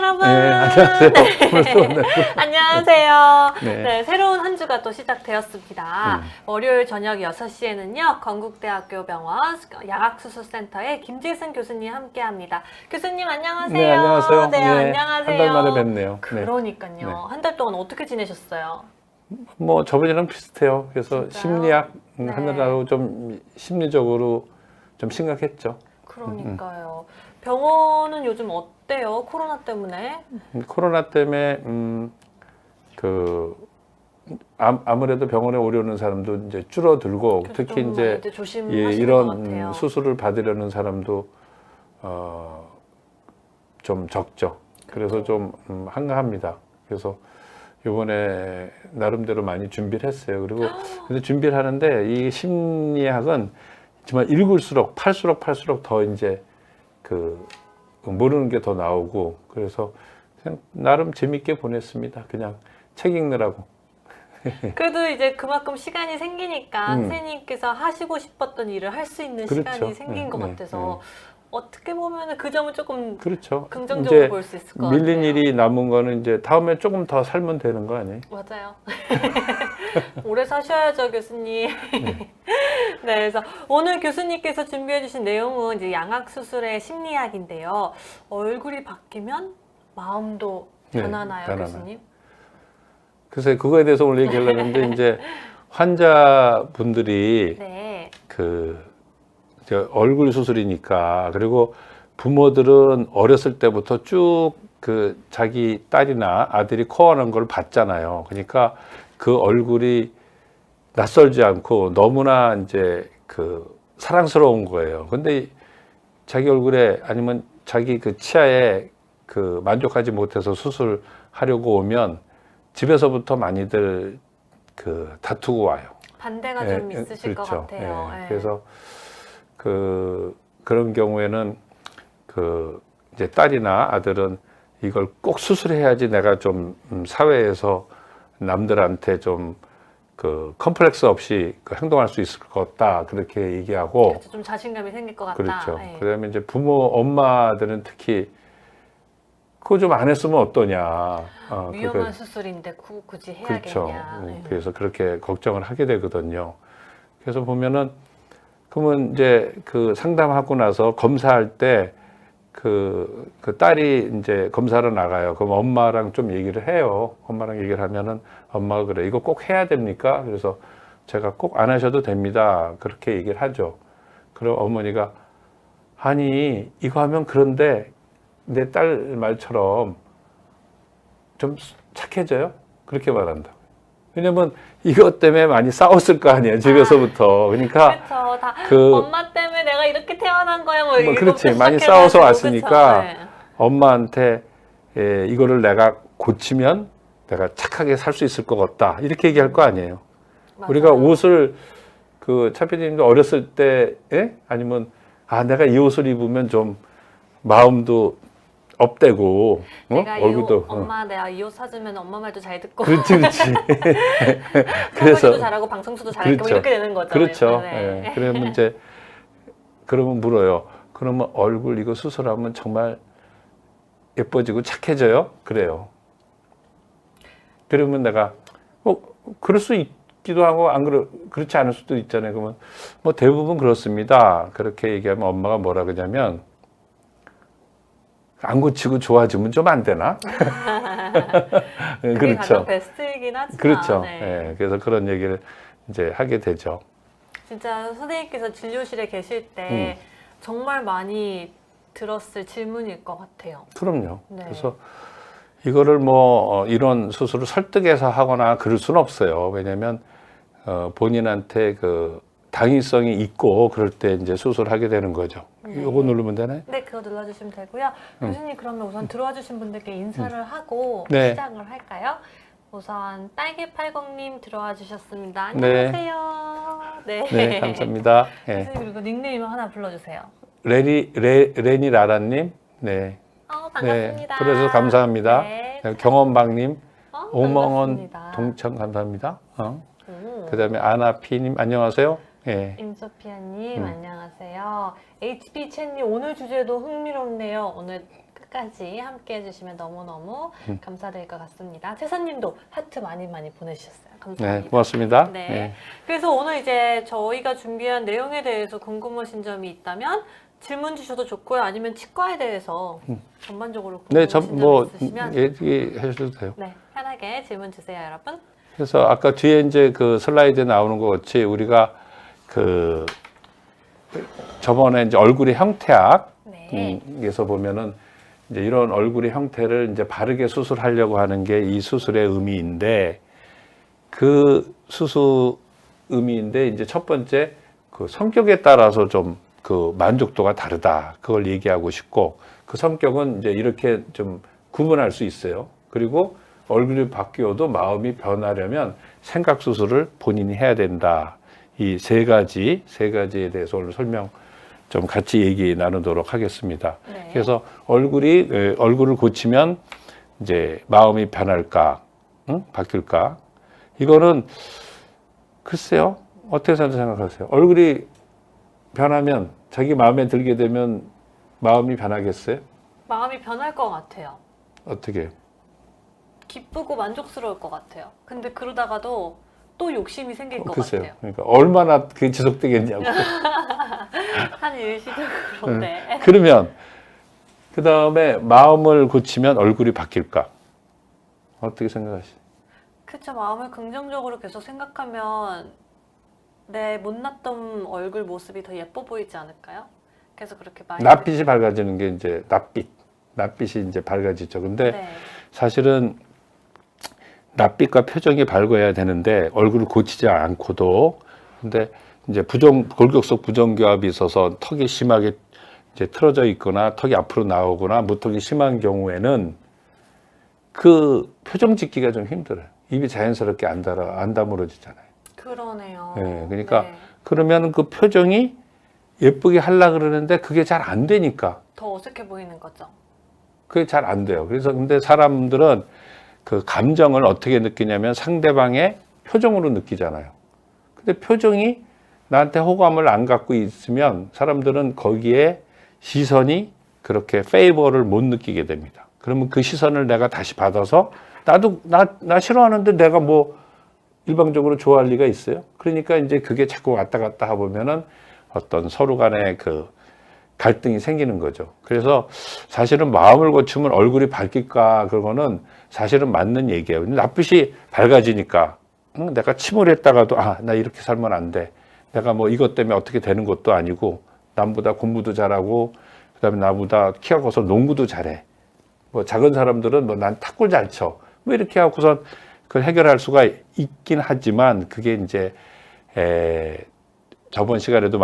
여러분. 네, 안녕하세요. 네. 안녕하세요. 네. 네, 새로운 한 주가 또 시작되었습니다. 월요일 저녁 6시에는요, 건국대학교 병원 양악수술센터의 김재승 교수님 함께합니다. 교수님 안녕하세요. 네, 안녕하세요. 네, 안녕하세요. 한 달 만에 뵙네요. 그러니까요. 네. 한 달 동안 어떻게 지내셨어요? 뭐 저번이랑 비슷해요. 그래서 진짜요? 심리학 네. 하느라고 좀 심리적으로 좀 심각했죠. 그러니까요. 병원은 요즘 어때요? 코로나 때문에? 코로나 때문에 아무래도 병원에 오려는 사람도 이제 줄어들고 특히 좀 이제 많이들 조심하시는 것 이런 같아요. 수술을 받으려는 사람도 좀 적죠. 그래서 좀 한가합니다. 그래서 이번에 나름대로 많이 준비를 했어요. 그리고 근데 준비를 하는데 이 심리학은 정말 읽을수록 팔수록 더 이제 모르는 게 더 나오고 그래서 그냥 나름 재밌게 보냈습니다. 그냥 책 읽느라고. 그래도 이제 그만큼 시간이 생기니까 선생님께서 하시고 싶었던 일을 할 수 있는 그렇죠. 시간이 생긴 것 같아서 어떻게 보면 그 점은 조금 그렇죠. 긍정적으로 이제 볼 수 있을 것 같아요. 밀린 일이 남은 거는 이제 다음에 조금 더 살면 되는 거 아니에요? 맞아요. 오래 사셔야죠, 교수님. 네, 그래서 오늘 교수님께서 준비해 주신 내용은 이제 양악수술의 심리학인데요. 얼굴이 바뀌면 마음도 변하나요, 변하나요. 교수님? 글쎄 그거에 대해서 오늘 얘기하려는데 이제 환자분들이 네. 이제 얼굴 수술이니까 그리고 부모들은 어렸을 때부터 쭉 자기 딸이나 아들이 커가는 걸 봤잖아요. 그러니까 그 얼굴이 낯설지 않고 너무나 이제 사랑스러운 거예요. 근데 자기 얼굴에 아니면 자기 치아에 만족하지 못해서 수술하려고 오면 집에서부터 많이들 다투고 와요. 반대가 좀 있으실 것 그렇죠. 같아요. 예. 그래서 그런 경우에는 이제 딸이나 아들은 이걸 꼭 수술해야지 내가 좀 사회에서 남들한테 좀 컴플렉스 없이 행동할 수 있을 것 같다 그렇게 얘기하고 그렇죠. 좀 자신감이 생길 것 같다. 그렇죠. 예. 그다음에 이제 부모 엄마들은 특히 그거 좀 안 했으면 어떠냐. 위험한 수술인데 굳이 해야겠냐. 그렇죠. 예. 그래서 그렇게 걱정을 하게 되거든요. 그래서 보면은 그러면 이제 상담하고 나서 검사할 때 딸이 이제 검사를 나가요. 그럼 엄마랑 좀 얘기를 해요. 엄마랑 얘기를 하면은 엄마가 그래 이거 꼭 해야 됩니까? 그래서 제가 꼭 안 하셔도 됩니다. 그렇게 얘기를 하죠. 그럼 어머니가 아니 이거 하면 그런데 내 딸 말처럼 좀 착해져요? 그렇게 말한다. 왜냐면 이것 때문에 많이 싸웠을 거 아니에요, 집에서부터. 그러니까 그렇죠. 다 그- 엄마 때문에 내가 이렇게 태어난 거야. 뭐 그렇지. 이것부터 많이 시작해가지고, 싸워서 왔으니까 그쵸? 네. 엄마한테 이거를 내가 고치면 내가 착하게 살 수 있을 것 같다. 이렇게 얘기할 거 아니에요. 맞아요. 우리가 옷을 차피디님도 어렸을 때 아니면 내가 이 옷을 입으면 좀 마음도 업되고 내가 얼굴도 엄마 내가 이 옷 사주면 엄마 말도 잘 듣고 그렇지. 설거지도 잘하고 방청소도 잘하고 그렇죠. 이렇게 되는 거죠. 그렇죠. 네. 그러면 이제 그러면 물어요. 그러면 얼굴 이거 수술하면 정말 예뻐지고 착해져요? 그래요. 그러면 내가 그럴 수 있기도 하고 그렇지 않을 수도 있잖아요. 그러면 뭐 대부분 그렇습니다. 그렇게 얘기하면 엄마가 뭐라 그러냐면 안 고치고 좋아지면 좀 안 되나? 그게 그렇죠. 가장 베스트이긴 하지만 그렇죠. 네. 그래서 그런 얘기를 이제 하게 되죠. 진짜 선생님께서 진료실에 계실 때 정말 많이 들었을 질문일 것 같아요. 그럼요. 네. 그래서 이거를 이런 수술을 설득해서 하거나 그럴 수는 없어요. 왜냐면 본인한테 당위성이 있고 그럴 때 이제 수술하게 되는 거죠. 이거 누르면 되나요? 네, 그거 눌러주시면 되고요. 교수님 그러면 우선 들어와 주신 분들께 인사를 하고 네. 시작을 할까요? 우선 딸기80님 들어와 주셨습니다. 네. 안녕하세요. 네. 네, 감사합니다. 교수님 그리고 닉네임 하나 불러주세요. 레니 라라님, 네, 반갑습니다. 불러주셔서 감사합니다. 네. 경원방님, 오멍원 반갑습니다. 동청 감사합니다. 그다음에 아나피님 안녕하세요. 예. 임소피아님 안녕하세요. HP 채님 오늘 주제도 흥미롭네요. 오늘 끝까지 함께 해주시면 너무너무 감사드릴 것 같습니다. 채선님도 하트 많이 보내주셨어요. 감사합니다. 네, 고맙습니다. 네. 네. 그래서 오늘 이제 저희가 준비한 내용에 대해서 궁금하신 점이 있다면 질문 주셔도 좋고요. 아니면 치과에 대해서 전반적으로 네, 궁금하신 뭐 점 있으시면 얘기해 주셔도 돼요. 네, 편하게 질문 주세요, 여러분. 그래서 아까 뒤에 이제 그 슬라이드에 나오는 것 같이 우리가 그 저번에 이제 얼굴의 형태학 네. 에서 보면은 이제 이런 얼굴의 형태를 이제 바르게 수술하려고 하는 게 이 수술의 의미인데 그 수술 의미인데 이제 첫 번째 그 성격에 따라서 좀 그 만족도가 다르다. 그걸 얘기하고 싶고 그 성격은 이제 이렇게 좀 구분할 수 있어요. 그리고 얼굴이 바뀌어도 마음이 변하려면 생각 수술을 본인이 해야 된다. 이 세 가지에 대해서 오늘 설명 좀 같이 얘기 나누도록 하겠습니다. 네. 그래서 얼굴을 고치면 이제 마음이 변할까, 바뀔까? 이거는 글쎄요, 어떻게 생각하세요? 얼굴이 변하면 자기 마음에 들게 되면 마음이 변하겠어요? 마음이 변할 것 같아요. 어떻게? 기쁘고 만족스러울 것 같아요. 근데 그러다가도 또 욕심이 생길 것 글쎄요. 같아요. 그러니까 얼마나 그게 지속되겠냐고. 한 일시적으로. 네. 그러면 그 다음에 마음을 고치면 얼굴이 바뀔까? 어떻게 생각하시죠? 그쵸. 마음을 긍정적으로 계속 생각하면 내 못났던 얼굴 모습이 더 예뻐 보이지 않을까요? 그래서 그렇게 많이 낯빛이 밝아지는 게 이제 낯빛이 이제 밝아지죠. 근데 네. 사실은 낯빛과 표정이 밝아야 되는데 얼굴을 고치지 않고도 근데 이제 골격속 부정교합이 있어서 턱이 심하게 이제 틀어져 있거나 턱이 앞으로 나오거나 무턱이 심한 경우에는 그 표정 짓기가 좀 힘들어요. 입이 자연스럽게 안 다물어지잖아요. 그러네요. 네, 그러니까 네. 그러면 그 표정이 예쁘게 하려고 그러는데 그게 잘 안 되니까 더 어색해 보이는 거죠. 그게 잘 안 돼요. 그래서 근데 사람들은 그 감정을 어떻게 느끼냐면 상대방의 표정으로 느끼잖아요. 근데 표정이 나한테 호감을 안 갖고 있으면 사람들은 거기에 시선이 그렇게 페이버를 못 느끼게 됩니다. 그러면 그 시선을 내가 다시 받아서 나도 나 싫어하는데 내가 뭐 일방적으로 좋아할 리가 있어요? 그러니까 이제 그게 자꾸 왔다 갔다 보면은 어떤 서로 간의 그 갈등이 생기는 거죠. 그래서 사실은 마음을 고치면 얼굴이 바뀔까 그거는 사실은 맞는 얘기예요. 낯빛이 밝아지니까 내가 침울했다가도 나 이렇게 살면 안 돼. 내가 뭐 이것 때문에 어떻게 되는 것도 아니고 남보다 공부도 잘하고 그다음에 나보다 키가 커서 농구도 잘해. 뭐 작은 사람들은 뭐 난 탁구 잘 쳐. 뭐 이렇게 하고선 그걸 해결할 수가 있긴 하지만 그게 이제 저번 시간에도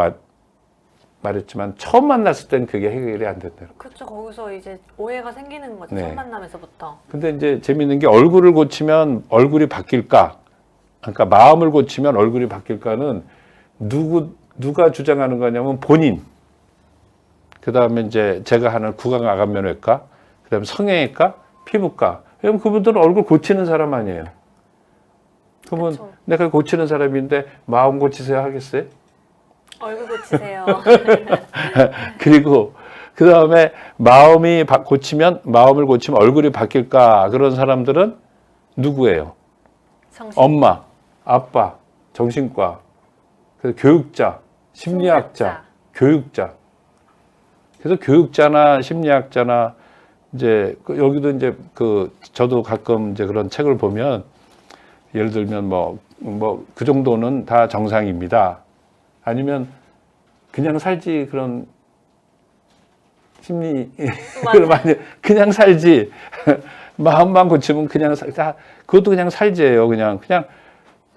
말했지만 처음 만났을 땐 그게 해결이 안 된다는 거예요. 그렇죠. 거기서 이제 오해가 생기는 거죠. 네. 첫 만남에서부터. 근데 이제 재밌는 게 얼굴을 고치면 얼굴이 바뀔까? 그러니까 마음을 고치면 얼굴이 바뀔까는 누가 주장하는 거냐면 본인. 그다음에 이제 제가 하는 구강암면외과, 그다음에 성형외과, 피부과. 왜냐면 그분들은 얼굴 고치는 사람 아니에요. 그러면 그쵸. 내가 고치는 사람인데 마음 고치세요 하겠어요? 얼굴 고치세요. 그리고 그 다음에 마음을 고치면 얼굴이 바뀔까? 그런 사람들은 누구예요? 정신. 엄마, 아빠, 정신과, 그 교육자, 심리학자, 교육자. 그래서 교육자나 심리학자나 이제 여기도 이제 저도 가끔 이제 그런 책을 보면 예를 들면 뭐 그 정도는 다 정상입니다. 아니면 그냥 살지 그런 심리 많이 그냥 살지 마음만 고치면 그냥 그것도 그냥 살지예요. 그냥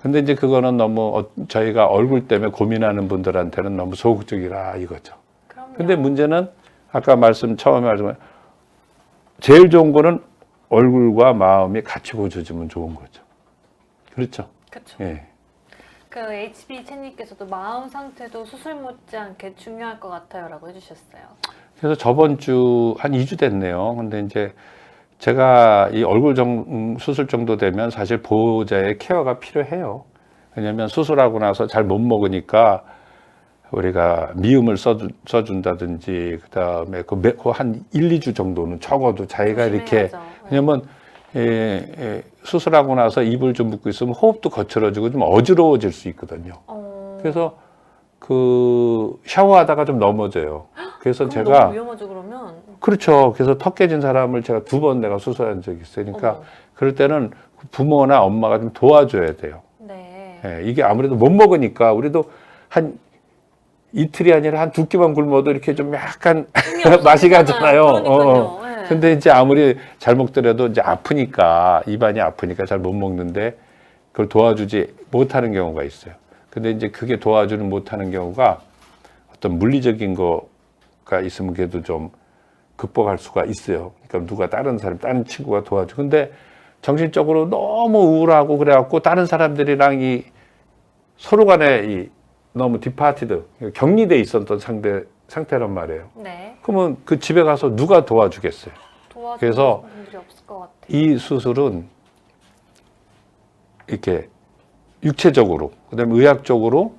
근데 이제 그거는 너무 저희가 얼굴 때문에 고민하는 분들한테는 너무 소극적이라 이거죠. 그럼요. 근데 문제는 아까 처음에 말씀한 제일 좋은 거는 얼굴과 마음이 같이 고쳐지면 좋은 거죠. 그렇죠? 그렇죠. 예. 그 HB 채님께서도 마음 상태도 수술 못지않게 중요할 것 같아요라고 해주셨어요. 그래서 저번 주 한 2주 됐네요. 근데 이제 제가 이 얼굴 수술 정도 되면 사실 보호자의 케어가 필요해요. 왜냐면 수술하고 나서 잘 못 먹으니까 우리가 미음을 써준다든지 그다음에 한 1, 2주 정도는 적어도 자기가 이렇게 조심해야죠. 왜냐면 수술하고 나서 입을 좀 묶고 있으면 호흡도 거칠어지고 좀 어지러워질 수 있거든요. 그래서 그 샤워하다가 좀 넘어져요. 그래서 그럼 제가 너무 위험하죠 그러면. 그렇죠. 그래서 턱 깨진 사람을 제가 2번 내가 수술한 적이 있어요. 그러니까 어머. 그럴 때는 부모나 엄마가 좀 도와줘야 돼요. 네. 예, 이게 아무래도 못 먹으니까 우리도 한 이틀이 아니라 한 2끼만 굶어도 이렇게 좀 약간 맛이 가잖아요. 그러니까요. 네. 근데 이제 아무리 잘 먹더라도 이제 아프니까 입안이 아프니까 잘 못 먹는데 그걸 도와주지 못하는 경우가 있어요. 근데 이제 그게 도와주는 못하는 경우가 어떤 물리적인 거가 있으면 그래도 좀 극복할 수가 있어요. 그러니까 누가 다른 친구가 도와줘. 근데 정신적으로 너무 우울하고 그래갖고 다른 사람들이랑 이 서로 간에 너무 디파티드, 격리돼 있었던 상태란 말이에요. 네. 그러면 그 집에 가서 누가 도와주겠어요? 도와주는 그래서 분들이 없을 것 같아요. 이 수술은 이렇게 육체적으로, 그다음에 의학적으로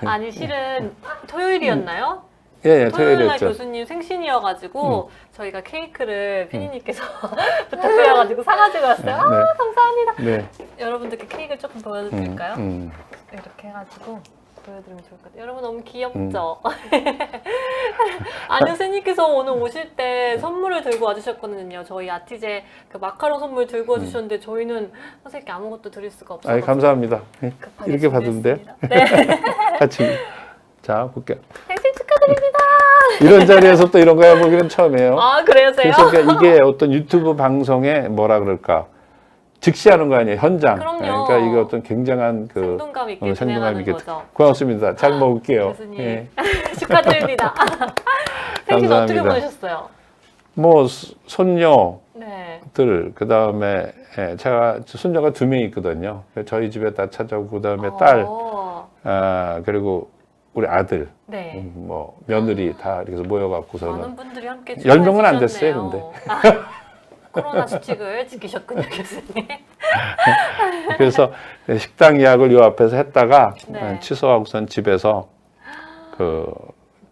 아니 실은 토요일이었나요? 예, 토요일 날 토요일이었죠. 교수님 생신이어가지고 저희가 케이크를 피디님께서 부탁드려가지고 사가지고 왔어요. 아, 네. 감사합니다. 네. 여러분들께 케이크를 조금 보여드릴까요? 이렇게 해가지고 보여드리면 좋을 것 같아요. 여러분 너무 귀엽죠? 아니 선생님께서 오늘 오실 때 선물을 들고 와주셨거든요. 저희 아티제 그 마카롱 선물 들고 와주셨는데 저희는 선생님께 아무것도 드릴 수가 없어서 아이, 감사합니다. 급하게 이렇게 받으면 돼요? 준비했습니다. 네. 같이. 자, 볼게요. 생신 축하드립니다. 이런 자리에서 또 이런 거 해보기는 처음이에요. 아 그러세요? 그래서 그러니까 이게 어떤 유튜브 방송에 뭐라 그럴까 즉시 하는 거 아니에요, 현장. 그럼요. 그러니까 이게 어떤 굉장한 그 생동감 있게 생동감 진행하는 있게. 거죠. 고맙습니다. 잘 먹을게요. 교수님 예. 축하드립니다. 생신 어떻게 감사합니다. 보내셨어요? 뭐 손녀들 네. 그다음에 제가 손녀가 2명 있거든요. 저희 집에 다 찾아오고 그다음에 딸, 그리고 우리 아들, 네. 뭐 며느리 다 이렇게 해서 모여갖고서는 많은 분들이 함께 10명은 안 축하해 됐어요, 주셨네요. 코로나 수칙을 지키셨군요, 교수님. 그래서 식당 예약을 요 앞에서 했다가 네. 취소하고선 집에서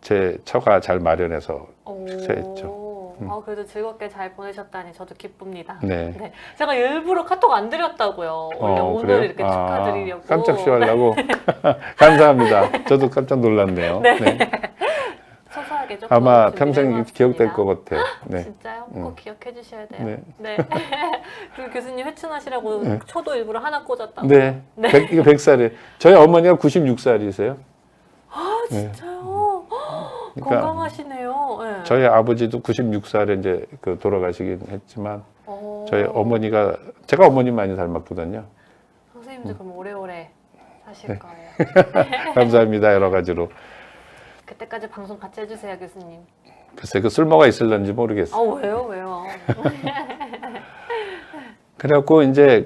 제 처가 잘 마련해서 식사했죠. 그래도 즐겁게 잘 보내셨다니 저도 기쁩니다. 네. 제가 일부러 카톡 안 드렸다고요. 원래 오늘 그래요? 이렇게 축하드리려고. 깜짝 쇼하려고 감사합니다. 저도 깜짝 놀랐네요. 네. 네. 소소하게 조금 아마 준비를 평생 해봤습니다. 기억될 것 같아요. 네. 진짜요? 꼭 기억해 주셔야 돼요. 네. 네. 그리고 교수님 회춘하시라고 초도 일부러 하나 꽂았다고. 네. 이거 100살이에요. 저희 어머니가 96살이세요. 아, 진짜요? 그러니까 건강하시네요. 네. 저희 아버지도 96살에 이제 돌아가시긴 했지만 저희 어머니가 제가 어머님 많이 닮았거든요. 선생님도 그럼 오래오래 사실 네. 거예요. 감사합니다. 여러 가지로. 그때까지 방송 같이 해주세요, 교수님. 글쎄 그 쓸모가 있을런지 모르겠어요. 왜요? 그래갖고 이제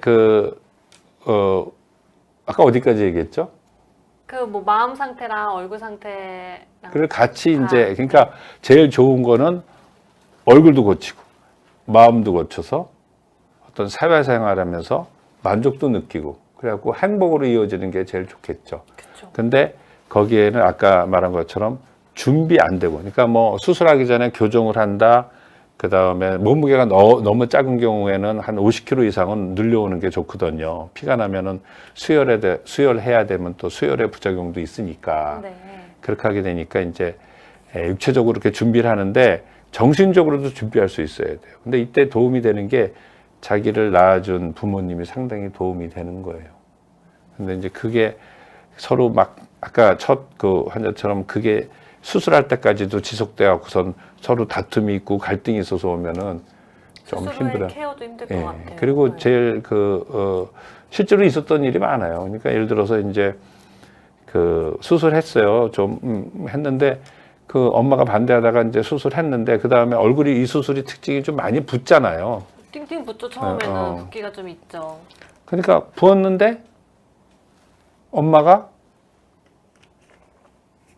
아까 어디까지 얘기했죠? 그 뭐 마음 상태랑 얼굴 상태랑 그걸 같이 이제 그러니까 제일 좋은 거는 얼굴도 고치고 마음도 고쳐서 어떤 사회생활하면서 만족도 느끼고 그래갖고 행복으로 이어지는 게 제일 좋겠죠. 그쵸. 근데 거기에는 아까 말한 것처럼 준비 안 되고 그러니까 뭐 수술하기 전에 교정을 한다. 그 다음에 몸무게가 너무 작은 경우에는 한 50kg 이상은 늘려오는 게 좋거든요. 피가 나면은 수혈해야 되면 또 수혈의 부작용도 있으니까. 네. 그렇게 하게 되니까 이제 육체적으로 이렇게 준비를 하는데 정신적으로도 준비할 수 있어야 돼요. 근데 이때 도움이 되는 게 자기를 낳아준 부모님이 상당히 도움이 되는 거예요. 근데 이제 그게 서로 막 아까 첫 그 환자처럼 그게 수술할 때까지도 지속돼 갖고선 서로 다툼이 있고 갈등이 있어서 오면은 좀 힘들어요. 케어도 힘들 것 같아요. 그리고 제일 실제로 있었던 일이 많아요. 그러니까 예를 들어서 이제 수술했어요. 좀 했는데 그 엄마가 반대하다가 이제 수술했는데 그 다음에 얼굴이 이 수술이 특징이 좀 많이 붓잖아요. 띵띵 붙죠. 처음에는 붓기가 좀 있죠. 그러니까 부었는데 엄마가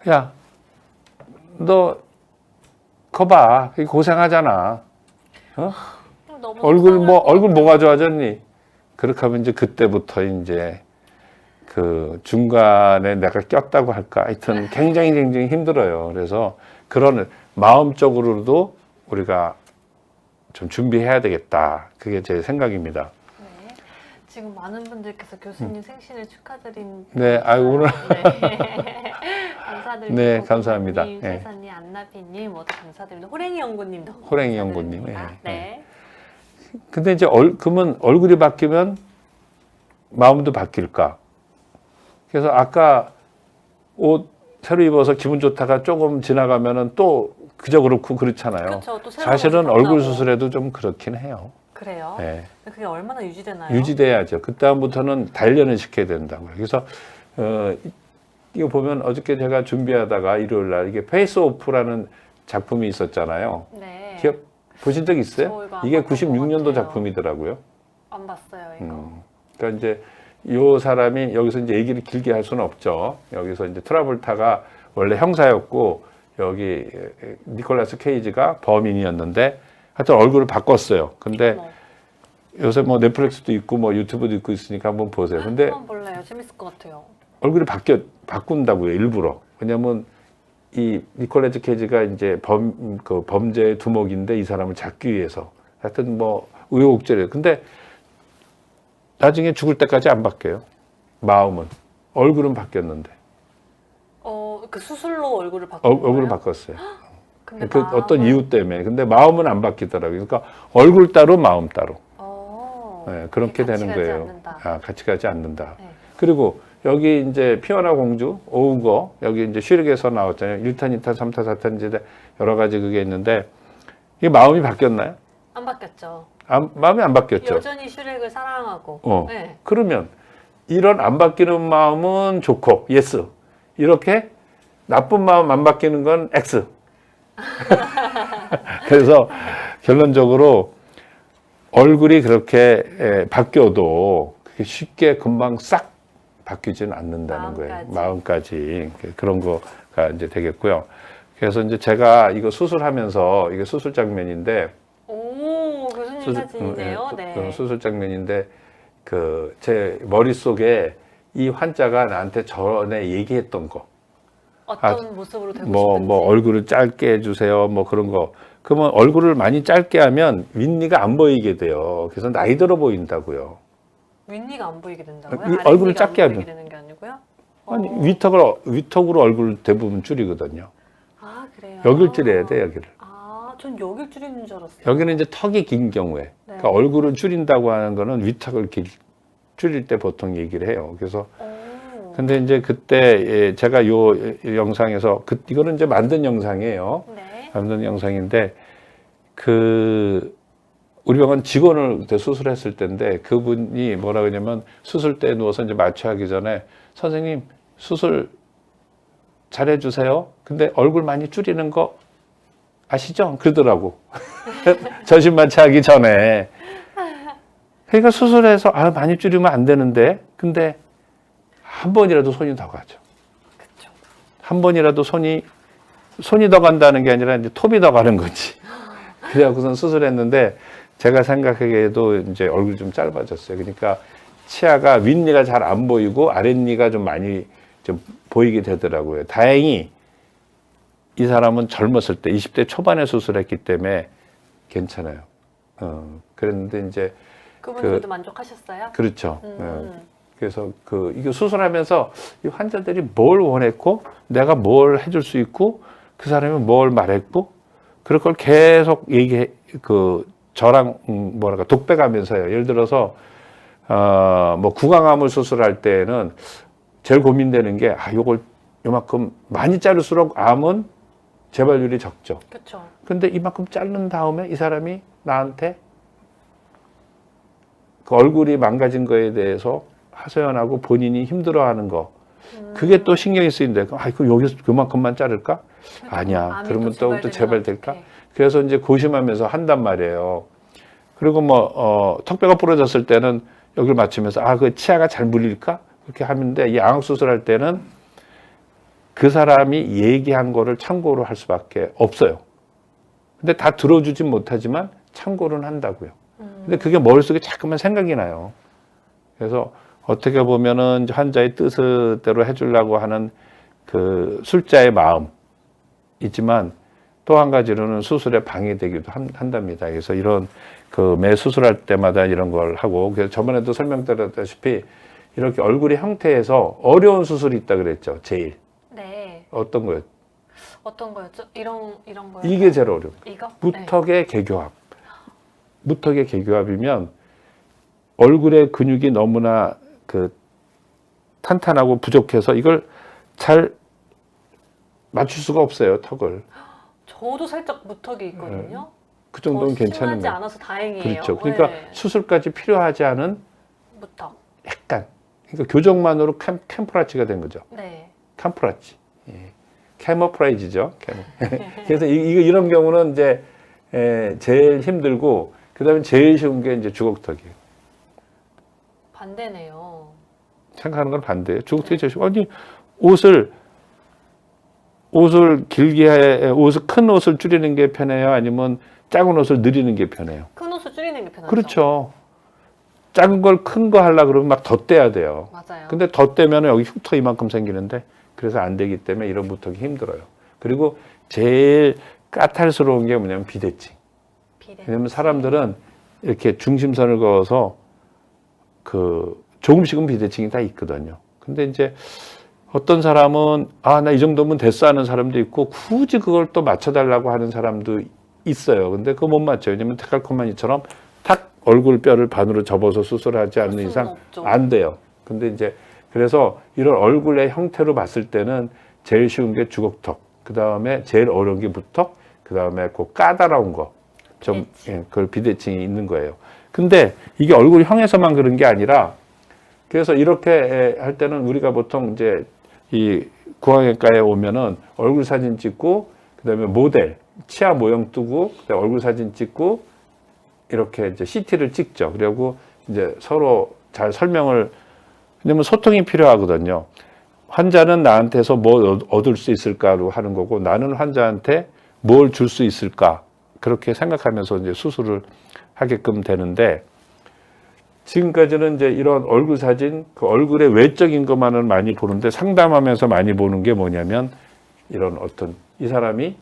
야, 너 거봐 고생하잖아. 너무 얼굴 뭐가 좋아졌니? 그렇게 하면 이제 그때부터 이제 그 중간에 내가 꼈다고 할까? 하여튼 굉장히 힘들어요. 그래서 그런 마음적으로도 우리가 좀 준비해야 되겠다. 그게 제 생각입니다. 네. 지금 많은 분들께서 교수님 생신을 축하드린. 네, 오늘. 네. 감사드립니다. 네, 감사합니다. 님, 네. 세사님, 안나피님 모두 감사드립니다. 호랭이 연구님도. 호랭이 연구님. 네. 네. 근데 이제 그러면 얼굴이 바뀌면 마음도 바뀔까? 그래서 아까 옷 새로 입어서 기분 좋다가 조금 지나가면은 또 그저 그렇고 그렇잖아요. 그렇죠. 또 새로운 사실은 것도 얼굴 탐나고. 수술에도 좀 그렇긴 해요. 그래요? 네. 근데 그게 얼마나 유지되나요? 유지돼야죠. 그 다음부터는 단련을 시켜야 된다고요. 그래서 이거 보면 어저께 제가 준비하다가 일요일 날 이게 페이스 오프라는 작품이 있었잖아요. 네. 기억 보신 적 있어요? 저 이거 안 이게 봤던 것 96년도 같아요. 작품이더라고요. 안 봤어요, 이거. 그러니까 이제 이 사람이 여기서 이제 얘기를 길게 할 수는 없죠. 여기서 이제 트라볼타가 원래 형사였고 여기 니콜라스 케이지가 범인이었는데 하여튼 얼굴을 바꿨어요. 근데 어머. 요새 뭐 넷플릭스도 있고 뭐 유튜브도 있고 있으니까 한번 보세요. 근데 한번 볼래요. 재밌을 것 같아요. 얼굴이 바꾼다고요, 일부러. 왜냐면 이 니콜라스 케이지가 이제 범죄의 두목인데 이 사람을 잡기 위해서 하여튼 뭐 우여곡절이에요. 근데 나중에 죽을 때까지 안 바뀌어요. 마음은. 얼굴은 바뀌었는데. 그 수술로 얼굴을 바꾼 얼굴을 거예요? 바꿨어요. 근데 그 마음은... 어떤 이유 때문에. 근데 마음은 안 바뀌더라고요. 그러니까 얼굴 따로 마음 따로. 네, 그렇게 같이 되는 가지 거예요. 않는다. 같이 가지 않는다. 네. 그리고 여기 이제 피오나 공주, 오우거, 여기 이제 슈렉에서 나왔잖아요. 1탄, 2탄, 3탄, 4탄 이제 여러 가지 그게 있는데 이게 마음이 바뀌었나요? 안 바뀌었죠. 마음이 안 바뀌었죠. 여전히 슈렉을 사랑하고. 네. 그러면 이런 안 바뀌는 마음은 좋고 예스. 이렇게 나쁜 마음 안 바뀌는 건 X. 그래서 결론적으로 얼굴이 그렇게 바뀌어도 그게 쉽게 금방 싹 바뀌지는 않는다는 거예요. 마음까지. 그런 거가 이제 되겠고요. 그래서 이제 제가 이거 수술하면서 이게 수술 장면인데 오, 교수님 사진이네요. 네. 수술 장면인데 제 머릿속에 이 환자가 나한테 전에 얘기했던 거. 어떤 모습으로 되고 뭐 싶은지. 얼굴을 짧게 해주세요. 뭐 그런 거. 그러면 얼굴을 많이 짧게 하면 윗니가 안 보이게 돼요. 그래서 나이 들어 보인다고요. 윗니가 안 보이게 된다고요? 얼굴을 작게 안 보이게 하면. 되는 게 아니고요? 아니 위턱으로 얼굴 대부분 줄이거든요. 아, 그래요? 여길 줄여야 돼, 여기를. 전 여길 줄이는 줄 알았어요. 여기는 이제 턱이 긴 경우에. 네. 그러니까 얼굴을 줄인다고 하는 거는 위턱을 줄일 때 보통 얘기를 해요. 그래서 근데 이제 그때 제가 요 영상에서 이거는 이제 만든 영상이에요. 네. 만든 영상인데 우리 병원 직원을 그때 수술했을 때인데 그분이 뭐라 그러냐면 수술 때 누워서 이제 마취하기 전에 선생님 수술 잘해 주세요. 근데 얼굴 많이 줄이는 거 아시죠? 그러더라고. 전신 마취하기 전에. 그러니까 수술해서 많이 줄이면 안 되는데 근데 한 번이라도 손이 더 가죠. 그쵸. 한 번이라도 손이 더 간다는 게 아니라 이제 톱이 더 가는 거지. 그래갖고선 수술했는데 제가 생각하기에도 이제 얼굴이 좀 짧아졌어요. 그러니까 치아가 윗니가 잘 안 보이고 아랫니가 좀 많이 좀 보이게 되더라고요. 다행히 이 사람은 젊었을 때 20대 초반에 수술했기 때문에 괜찮아요. 그랬는데 이제 그분들도 만족하셨어요? 그렇죠. 그래서 이거 수술하면서 이 환자들이 뭘 원했고 내가 뭘 해줄 수 있고 그 사람이 뭘 말했고 그럴 걸 계속 저랑 뭐랄까 독백하면서요. 예를 들어서 뭐 구강암을 수술할 때는 제일 고민되는 게 요걸 요만큼 많이 자를수록 암은 재발률이 적죠. 그렇죠. 근데 이만큼 자른 다음에 이 사람이 나한테 그 얼굴이 망가진 거에 대해서 하소연하고 본인이 힘들어하는 거 그게 또 신경이 쓰인대. 이거 여기서 그만큼만 자를까? 아니야. 그러면 또 재발될까? 그래서 이제 고심하면서 한단 말이에요. 그리고 턱뼈가 부러졌을 때는 여기를 맞추면서 그 치아가 잘 물릴까? 그렇게 하는데 이 양악 수술할 때는 그 사람이 얘기한 거를 참고로 할 수밖에 없어요. 근데 다 들어주진 못하지만 참고는 한다고요. 근데 그게 머릿속에 자꾸만 생각이 나요. 그래서 어떻게 보면은 환자의 뜻대로 해주려고 하는 그 술자의 마음 있지만 또 한 가지로는 수술에 방해되기도 한답니다. 그래서 이런 그 매 수술할 때마다 이런 걸 하고, 그래서 저번에도 설명드렸다시피 이렇게 얼굴의 형태에서 어려운 수술이 있다 그랬죠. 제일. 네. 어떤 거요? 어떤 거였죠? 이런 거요? 이게 제일 어려워. 이거? 네. 무턱의 개교합. 무턱의 개교합이면 얼굴의 근육이 너무나 그 탄탄하고 부족해서 이걸 잘 맞출 수가 없어요, 턱을. 저도 살짝 무턱이 있거든요. 그 정도는 심하지 괜찮은 거예요. 않아서 다행이에요. 그렇죠. 그러니까 네. 수술까지 필요하지 않은 무턱. 약간, 그러니까 교정만으로 캠프라치가 된 거죠. 네. 캠프라치. 예. 캐모프라이지죠. 그래서 이런 경우는 이제 제일 힘들고, 그 다음에 제일 쉬운 게 이제 주걱턱이에요. 반대네요. 생각하는 건 반대예요. 주걱턱이 제일 쉬워. 아니, 옷을 길게 큰 옷을 줄이는 게 편해요? 아니면 작은 옷을 늘리는 게 편해요? 큰 옷을 줄이는 게 편하죠. 그렇죠. 작은 걸 큰 거 하려고 그러면 막 덧대야 돼요. 맞아요. 근데 덧대면 여기 흉터 이만큼 생기는데, 그래서 안 되기 때문에 이런 무턱이 힘들어요. 그리고 제일 까탈스러운 게 뭐냐면 비대칭. 왜냐면 사람들은 이렇게 중심선을 그어서 그 조금씩은 비대칭이 다 있거든요. 근데 이제 어떤 사람은 나 이 정도면 됐어 하는 사람도 있고, 굳이 그걸 또 맞춰달라고 하는 사람도 있어요. 근데 그거 못 맞춰요. 왜냐면 데칼코마니처럼 탁 얼굴 뼈를 반으로 접어서 수술하지 않는 이상 없죠. 안 돼요. 근데 이제 그래서 이런 얼굴의 형태로 봤을 때는 제일 쉬운 게 주걱턱, 그 다음에 제일 어려운 게 무턱, 그 다음에 그 까다로운 거, 좀 그걸 비대칭이 있는 거예요. 근데 이게 얼굴형에서만 그런 게 아니라, 그래서 이렇게 할 때는 우리가 보통 이제 이 구강외과에 오면은 얼굴 사진 찍고, 그 다음에 모델, 치아 모형 뜨고, 그다음에 얼굴 사진 찍고, 이렇게 이제 CT를 찍죠. 그리고 이제 서로 잘 설명을, 왜냐면 소통이 필요하거든요. 환자는 나한테서 뭐 얻을 수 있을까로 하는 거고, 나는 환자한테 뭘 줄 수 있을까, 그렇게 생각하면서 이제 수술을 하게끔 되는데, 지금까지는 이제 이런 얼굴 사진, 그 얼굴의 외적인 것만은 많이 보는데, 상담하면서 많이 보는 게 뭐냐면, 이런 어떤 이 사람이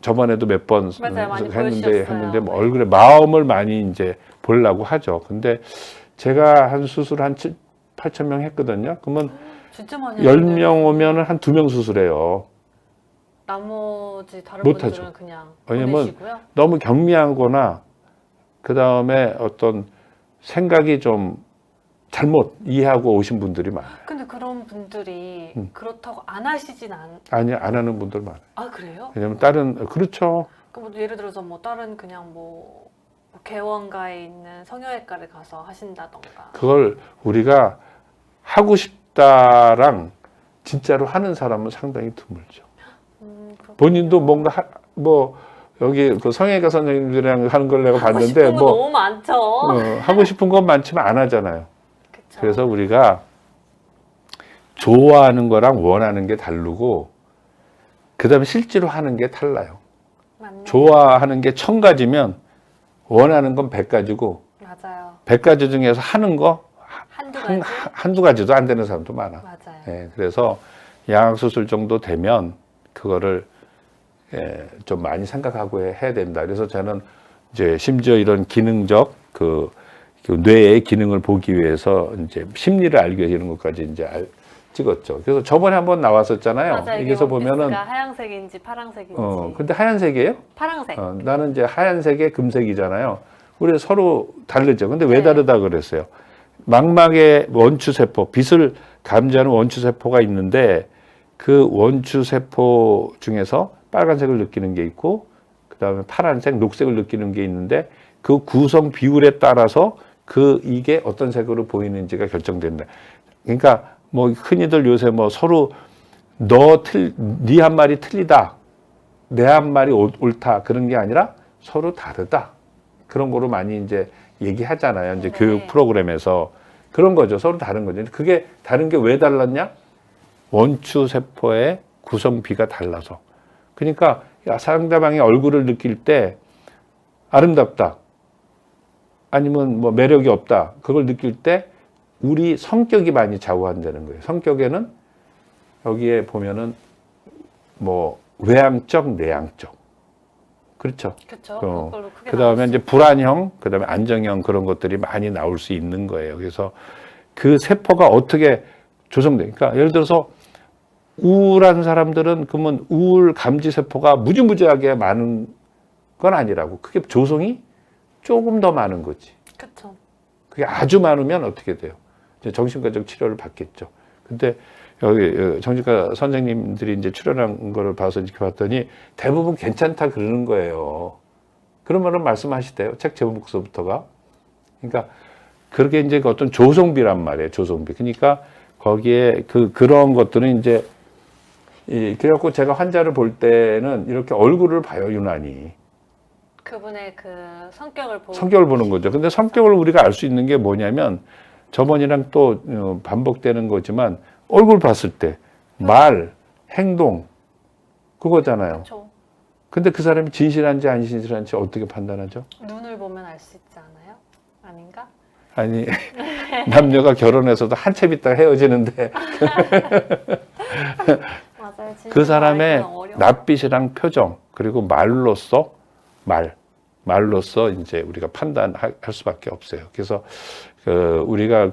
저번에도 몇 번 했는데 뭐 얼굴의 마음을 많이 이제 보려고 하죠. 근데 제가 한 수술 한 8천 명 했거든요. 그러면 진짜 많이 10명 오면은 한 2명 수술해요. 나머지 다른 못 분들은 하죠. 그냥 왜냐면 보내시고요. 너무 경미한 거나, 그 다음에 어떤 생각이 좀 잘못 이해하고 오신 분들이 많아요. 근데 그런 분들이 그렇다고 안 하시진 아니, 안 하는 분들 많아요. 아, 그래요? 왜냐면 그렇죠. 그럼 뭐 예를 들어서 뭐 다른 그냥 뭐 개원가에 있는 성형외과를 가서 하신다던가. 그걸 우리가 하고 싶다랑 진짜로 하는 사람은 상당히 드물죠. 그렇군요. 본인도 뭔가 뭐 여기 그 성형외과 선생님들이랑 하는 걸 내가 하고 봤는데 싶은 거 뭐 너무 많죠. 하고 싶은 건 많지만 안 하잖아요. 그쵸. 그래서 우리가 좋아하는 거랑 원하는 게 다르고, 그다음에 실제로 하는 게 달라요. 맞네. 좋아하는 게 1000가지면 원하는 건 100가지고, 맞아요. 100가지 중에서 하는 거 한두 가지. 한두 가지도 안 되는 사람도 많아. 맞아요. 예, 그래서 양악수술 정도 되면 그거를 좀 많이 생각하고 해야 된다. 그래서 저는 이제 심지어 이런 기능적 그 뇌의 기능을 보기 위해서 이제 심리를 알기 위해서 이런 것까지 이제 찍었죠. 그래서 저번에 한번 나왔었잖아요. 맞아요. 여기서 보면은 하얀색인지 파란색인지. 근데 하얀색이에요? 파란색. 나는 이제 하얀색에 금색이잖아요. 우리 서로 다르죠. 근데 왜 네. 다르다 그랬어요? 망막에 원추세포, 빛을 감지하는 원추세포가 있는데, 그 원추세포 중에서 빨간색을 느끼는 게 있고, 그 다음에 파란색, 녹색을 느끼는 게 있는데, 그 구성 비율에 따라서 이게 어떤 색으로 보이는지가 결정된다. 그러니까 뭐 흔히들 요새 뭐 서로 네 한 말이 틀리다, 내 한 말이 옳다, 그런 게 아니라 서로 다르다. 그런 거로 많이 이제 얘기하잖아요. 이제 네. 교육 프로그램에서 그런 거죠. 서로 다른 거죠. 그게 다른 게 왜 달랐냐? 원추 세포의 구성비가 달라서. 그러니까 상대방의 얼굴을 느낄 때 아름답다, 아니면 뭐 매력이 없다, 그걸 느낄 때 우리 성격이 많이 좌우한다는 거예요. 성격에는 여기에 보면은 뭐 외향적, 내향적. 그렇죠. 그렇죠. 그 다음에 이제 불안형, 그 다음에 안정형 그런 것들이 많이 나올 수 있는 거예요. 그래서 그 세포가 어떻게 조성되니까 예를 들어서 우울한 사람들은 그러면 우울 감지 세포가 무지무지하게 많은 건 아니라고. 그게 조성이 조금 더 많은 거지. 그렇죠. 그게 아주 많으면 어떻게 돼요? 이제 정신과적 치료를 받겠죠. 근데 여기 정신과 선생님들이 이제 출연한 거를 봐서 이렇게 봤더니 대부분 괜찮다 그러는 거예요. 그러면은 말씀하시대요. 책 제목서부터가. 그러니까 그렇게 이제 어떤 조성비란 말이에요. 조성비. 그러니까 거기에 그런 것들은 이제 그래갖고 제가 환자를 볼 때는 이렇게 얼굴을 봐요, 유난히. 그분의 그 성격을 보는 거죠. 근데 성격을 우리가 알 수 있는 게 뭐냐면 저번이랑 또 반복되는 거지만 얼굴 봤을 때 말, 행동 그거잖아요. 그렇죠. 근데 그 사람이 진실한지 안 진실한지 어떻게 판단하죠? 눈을 보면 알 수 있지 않아요? 아닌가? 아니 남녀가 결혼해서도 한참 있다가 헤어지는데 맞아요. 그 사람의 낯빛이랑 표정 그리고 말로써 이제 우리가 판단할 수밖에 없어요. 그래서 우리가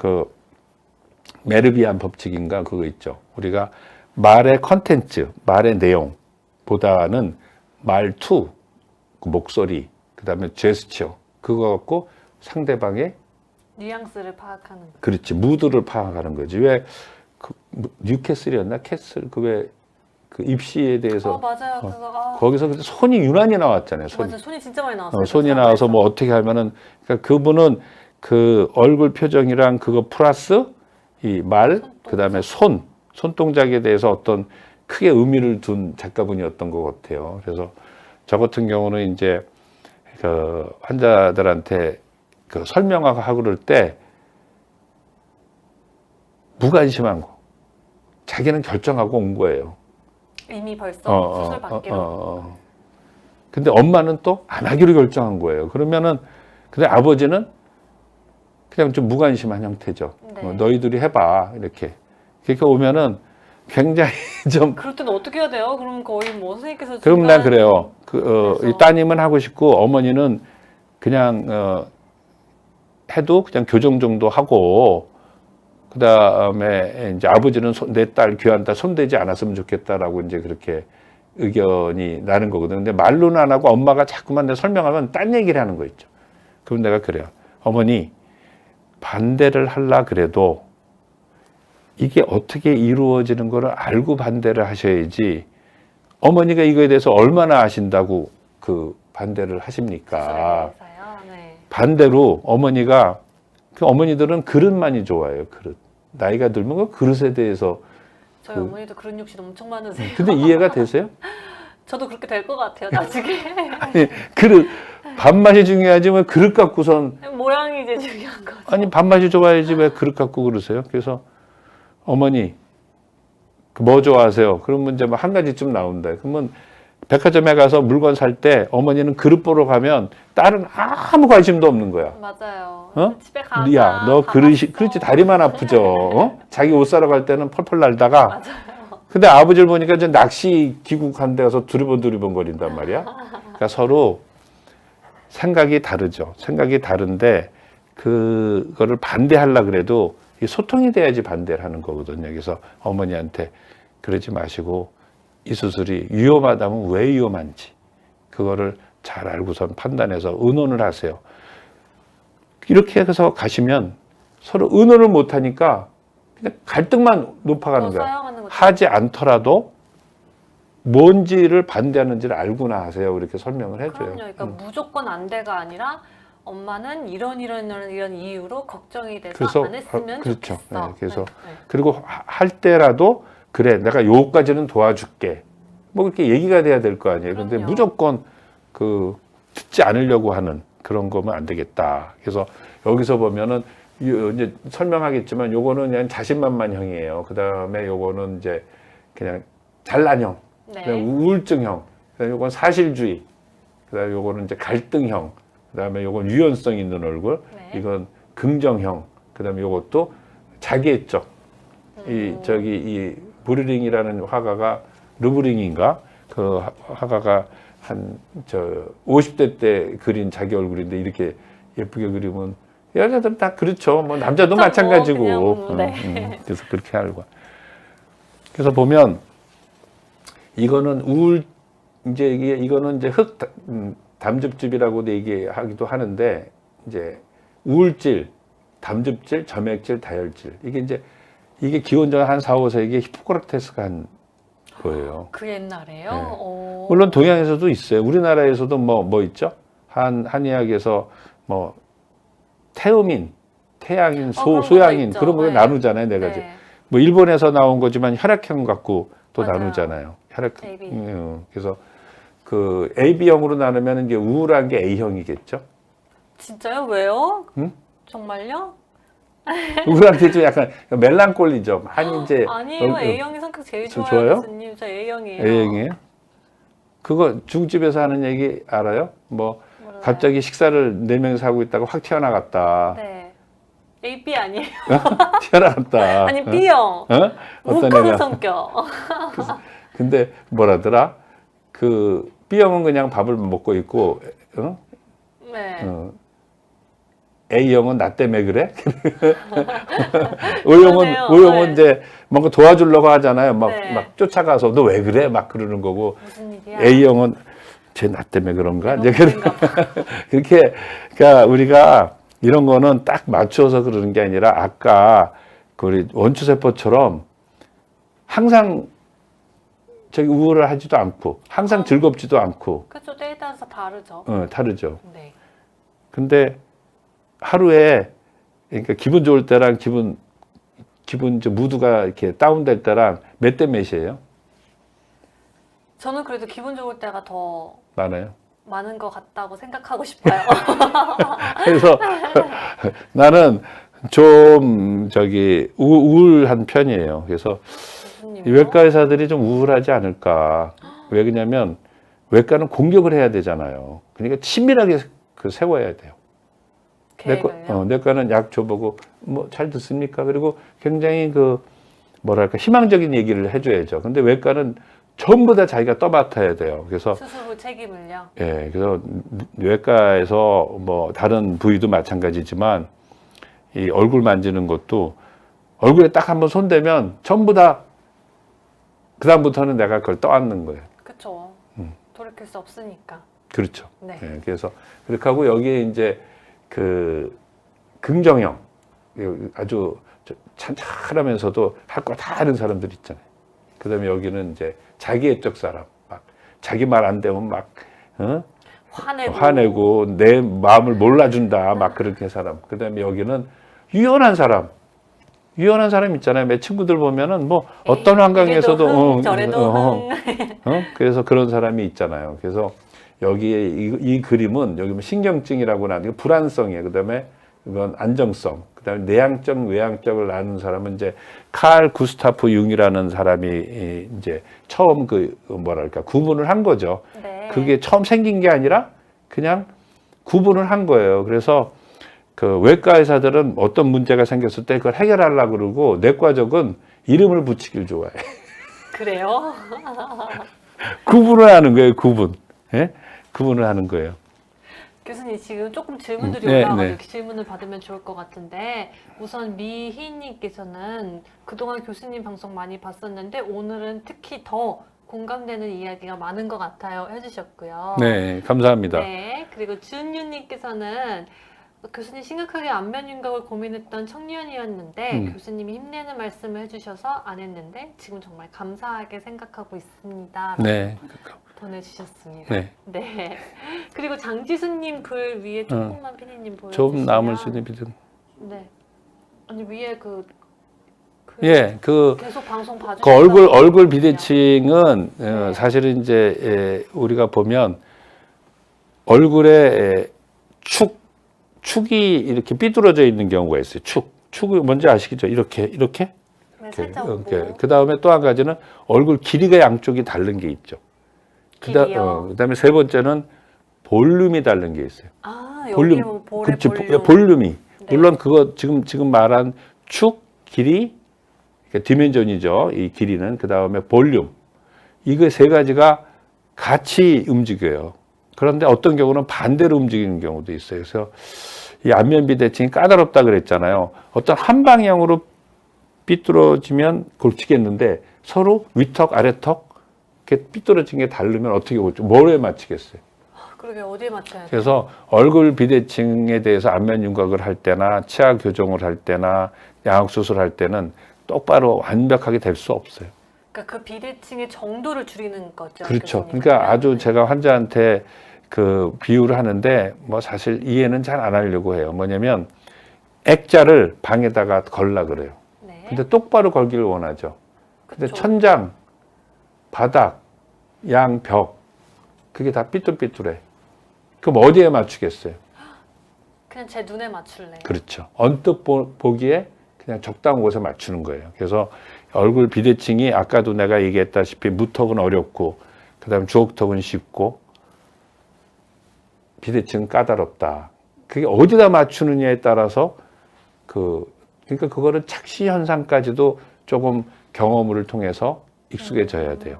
메르비안 법칙인가 그거 있죠. 우리가 말의 컨텐츠, 말의 내용보다는 말투, 목소리, 그다음에 제스처 그거 갖고 상대방의 뉘앙스를 파악하는 거죠. 그렇지 무드를 파악하는 거지. 왜 뉴캐슬이었나 캐슬 그 입시에 대해서 맞아요. 그거 거기서 근데 손이 유난히 나왔잖아요. 맞아요. 손이 진짜 많이 나왔어요. 손이 나와서 뭐 어떻게 하면은 그러니까 그분은 그 얼굴 표정이랑 그거 플러스 이 말 그다음에 손동작에 대해서 어떤 크게 의미를 둔 작가분이었던 것 같아요. 그래서 저 같은 경우는 이제 그 환자들한테 그 설명하고 그럴 때 무관심한 거 자기는 결정하고 온 거예요. 이미 벌써 수술 받기로. 근데 엄마는 또 안 하기로 결정한 거예요. 그러면은 근데 아버지는 그냥 좀 무관심한 형태죠. 네. 너희들이 해봐 이렇게 오면은 굉장히 좀 그럴 때는 어떻게 해야 돼요? 그럼 거의 뭐 선생님께서 그럼 난 그래요. 이 따님은 하고 싶고 어머니는 그냥 해도 그냥 교정 정도 하고 그 다음에 이제 아버지는 내 딸 귀한 딸 손대지 않았으면 좋겠다라고 이제 그렇게 의견이 나는 거거든요. 근데 말로는 안 하고 엄마가 자꾸만 내가 설명하면 딴 얘기를 하는 거 있죠. 그럼 내가 그래요. 어머니 반대를 하려 그래도 이게 어떻게 이루어지는 거를 알고 반대를 하셔야지 어머니가 이거에 대해서 얼마나 아신다고 그 반대를 하십니까? 네. 반대로 어머니가 어머니들은 그릇만이 좋아해요. 그릇. 나이가 들면 그 그릇에 대해서 저희 어머니도 그런 욕심 엄청 많으세요. 근데 이해가 되세요? 저도 그렇게 될 것 같아요. 나중에. 아니 그릇 밥맛이 중요하지 왜 그릇 갖고선 모양이 이제 중요한 거죠. 아니 밥맛이 좋아야지 왜 그릇 갖고 그러세요? 그래서 어머니 뭐 좋아하세요? 그러면 이제 한 가지쯤 나온다. 그러면 백화점에 가서 물건 살 때 어머니는 그릇 보러 가면 딸은 아무 관심도 없는 거야. 맞아요. 집에 가서 야, 너 그릇이 그렇지 다리만 아프죠. 자기 옷 사러 갈 때는 펄펄 날다가 맞아요. 근데 아버지를 보니까 이제 낚시 기구 간 데 가서 두리번 거린단 말이야. 그러니까 서로 생각이 다르죠. 생각이 다른데 그거를 반대하려 그래도 이 소통이 돼야지 반대를 하는 거거든요. 그래서 어머니한테 그러지 마시고 이 수술이 위험하다면 왜 위험한지 그거를 잘 알고선 판단해서 의논을 하세요. 이렇게 해서 가시면 서로 의논을 못하니까 그냥 갈등만 높아가는 거야. 하지 않더라도 뭔지를 반대하는지를 알고나 하세요. 이렇게 설명을 해줘요. 그럼요. 그러니까 무조건 안 돼가 아니라 엄마는 이런 이유로 걱정이 돼서 안 했으면 그렇죠. 좋겠어. 네, 그래서 네. 그리고 할 때라도 그래 내가 요까지는 도와줄게. 뭐 그렇게 얘기가 돼야 될 거 아니에요. 근데 그럼요. 무조건 듣지 않으려고 하는 그런 거면 안 되겠다. 그래서 여기서 보면은 이제 설명하겠지만 요거는 그냥 자신만만형이에요. 그 다음에 요거는 이제 그냥 잘난형, 네. 그다음에 우울증형, 그다음에 요건 사실주의, 그다음에 요거는 이제 갈등형, 그다음에 요건 유연성 있는 얼굴, 네. 이건 긍정형, 그다음에 요것도 자기애적. 이 브루링이라는 화가가 르브링인가 그 화가가 한 50대 때 그린 자기 얼굴인데 이렇게 예쁘게 그리면 여자들은 다 그렇죠. 뭐 남자도 마찬가지고. 그냥, 네. 그래서 그렇게 알고. 그래서 보면 이거는 이거는 이제 담즙즙이라고도 얘기하기도 하는데 이제 우울질, 담즙질, 점액질, 다혈질 이게 기원전 한 4, 5세기에 히포크라테스가 한 거예요. 그 옛날에요? 네. 물론 동양에서도 있어요. 우리나라에서도 뭐 있죠? 한의학에서 뭐 태음인, 태양인, 소양인 있죠. 그런 거 네. 나누잖아요, 네 가지. 네. 뭐 일본에서 나온 거지만 혈액형 갖고 또 맞아요. 나누잖아요. AB. 그래서 그 AB형으로 나누면 이제 우울한 게 A형이겠죠. 진짜요? 왜요? 응? 정말요? 우울한 게 좀 약간 멜랑콜리죠. 많이 이제 아니에요. A형이 성격 제일 좋아요. 좋아요? 교수님. 저 A형이에요. A형이에요? 그거 중국집에서 하는 얘기 알아요? 뭐 몰라요. 갑자기 식사를 4명이서 하고 있다가 확 튀어나갔다. 네. AB 아니에요? 튀어나갔다. 아니 B형. 어? 어떤 욱하는 애가? 성격. 근데 뭐라더라? 그 B형은 그냥 밥을 먹고 있고, 네. A형은 나 때문에 그래? 그러네요. O형은 네. 이제 뭔가 도와주려고 하잖아요. 막 네. 쫓아가서 너 왜 그래? 막 그러는 거고. 무슨 일이야? A형은 쟤 나 때문에 그런가? 이제 그런가 봐. 그렇게, 그러니까 우리가 이런 거는 딱 맞춰서 그러는 게 아니라 아까 그 우리 원추세포처럼 항상 우울을 하지도 않고 항상 즐겁지도 않고 그쵸. 때에 따라서 다르죠. 다르죠. 네. 근데 하루에 그러니까 기분 좋을 때랑 기분 무드가 이렇게 다운될 때랑 몇 대 몇이에요? 저는 그래도 기분 좋을 때가 더 많아요. 많은 것 같다고 생각하고 싶어요. 그래서 나는 좀 우울한 편이에요. 그래서 이 교수님요? 외과 의사들이 좀 우울하지 않을까. 왜 그러냐면 외과는 공격을 해야 되잖아요. 그러니까 치밀하게 세워야 돼요. 계획을요? 내과는 약 줘보고 뭐 잘 듣습니까? 그리고 굉장히 뭐랄까 희망적인 얘기를 해줘야죠. 근데 외과는 전부 다 자기가 떠맡아야 돼요. 그래서 스스로 책임을요? 예, 그래서 외과에서 뭐 다른 부위도 마찬가지지만 이 얼굴 만지는 것도 얼굴에 딱 한번 손대면 전부 다 그다음부터는 내가 그걸 떠안는 거예요. 그쵸. 돌이킬 수 없으니까. 그렇죠. 네. 예, 그래서 그렇게 하고 여기에 이제 긍정형 아주 찬찬하면서도 할 거 다 하는 사람들 있잖아요. 그다음에 여기는 이제 자기애적 사람, 막 자기 말 안 되면 막 화내고 내 마음을 몰라준다, 막 그렇게 사람. 그다음에 여기는 유연한 사람 있잖아요. 내 친구들 보면은 뭐 어떤 환경에서도 저래도 그래서 그런 사람이 있잖아요. 그래서 여기에 이 그림은 여기 신경증이라고 하는 불안성이에요. 그다음에 이건 안정성. 그다음에 내향적, 외향적을 나누는 사람은 이제 칼 구스타프 융이라는 사람이 이제 처음 구분을 한 거죠. 네. 그게 처음 생긴 게 아니라 그냥 구분을 한 거예요. 그래서 그 외과 의사들은 어떤 문제가 생겼을 때 그걸 해결하려고 그러고 내과적은 이름을 붙이길 좋아해. 그래요? 구분을 하는 거예요. 예? 구분을 하는 거예요. 교수님 지금 조금 질문들이 네, 올라와서 네. 이렇게 질문을 받으면 좋을 것 같은데 우선 미희님께서는 그동안 교수님 방송 많이 봤었는데 오늘은 특히 더 공감되는 이야기가 많은 것 같아요 해주셨고요. 네, 감사합니다. 네, 그리고 준유님께서는 교수님 심각하게 안면 윤곽을 고민했던 청년이었는데 교수님이 힘내는 말씀을 해주셔서 안 했는데 지금 정말 감사하게 생각하고 있습니다. 네. 보내주셨습니다. 네. 네. 그리고 장지수님 글 위에 조금만 피디님 보여주시면 좀 남을 수는 있든. 네. 아니 위에 예, 계속 방송 봐주셔서 그 얼굴 비대칭은 네. 사실은 이제 우리가 보면 얼굴에 축이 이렇게 삐뚤어져 있는 경우가 있어요. 축이 뭔지 아시겠죠? 이렇게. 네, 살짝 오고 그 다음에 또 한 가지는 얼굴 길이가 양쪽이 다른 게 있죠. 길이요? 그다음에 세 번째는 볼륨이 다른 게 있어요. 아 여기 볼의 그렇지, 볼륨 볼륨이. 네. 물론 그거 지금 말한 축, 길이, 그러니까 디멘전이죠. 이 길이는. 그 다음에 볼륨. 이거 세 가지가 같이 움직여요. 그런데 어떤 경우는 반대로 움직이는 경우도 있어요. 그래서 이 안면 비대칭이 까다롭다 그랬잖아요. 어떤 한 방향으로 삐뚤어지면 골치겠는데 서로 위턱, 아래턱 이렇게 삐뚤어진 게 다르면 어떻게 골치? 뭐에 맞추겠어요? 그러게 어디에 맞춰야 돼? 그래서 얼굴 비대칭에 대해서 안면 윤곽을 할 때나 치아 교정을 할 때나 양악 수술할 때는 똑바로 완벽하게 될 수 없어요. 그러니까 그 비대칭의 정도를 줄이는 거죠. 그렇죠. 교수님. 그러니까 아주 제가 환자한테 그 비유를 하는데 뭐 사실 이해는 잘 안 하려고 해요. 뭐냐면 액자를 방에다가 걸라 그래요. 네. 근데 똑바로 걸기를 원하죠. 근데 그쵸. 천장, 바닥, 양 벽 그게 다 삐뚤삐뚤해. 그럼 어디에 맞추겠어요? 그냥 제 눈에 맞출래요. 그렇죠. 언뜻 보기에 그냥 적당한 곳에 맞추는 거예요. 그래서 얼굴 비대칭이 아까도 내가 얘기했다시피 무턱은 어렵고 그다음 주걱턱은 쉽고 비대칭은 까다롭다. 그게 어디다 맞추느냐에 따라서 그러니까 그거는 착시 현상까지도 조금 경험을 통해서 익숙해져야 돼요.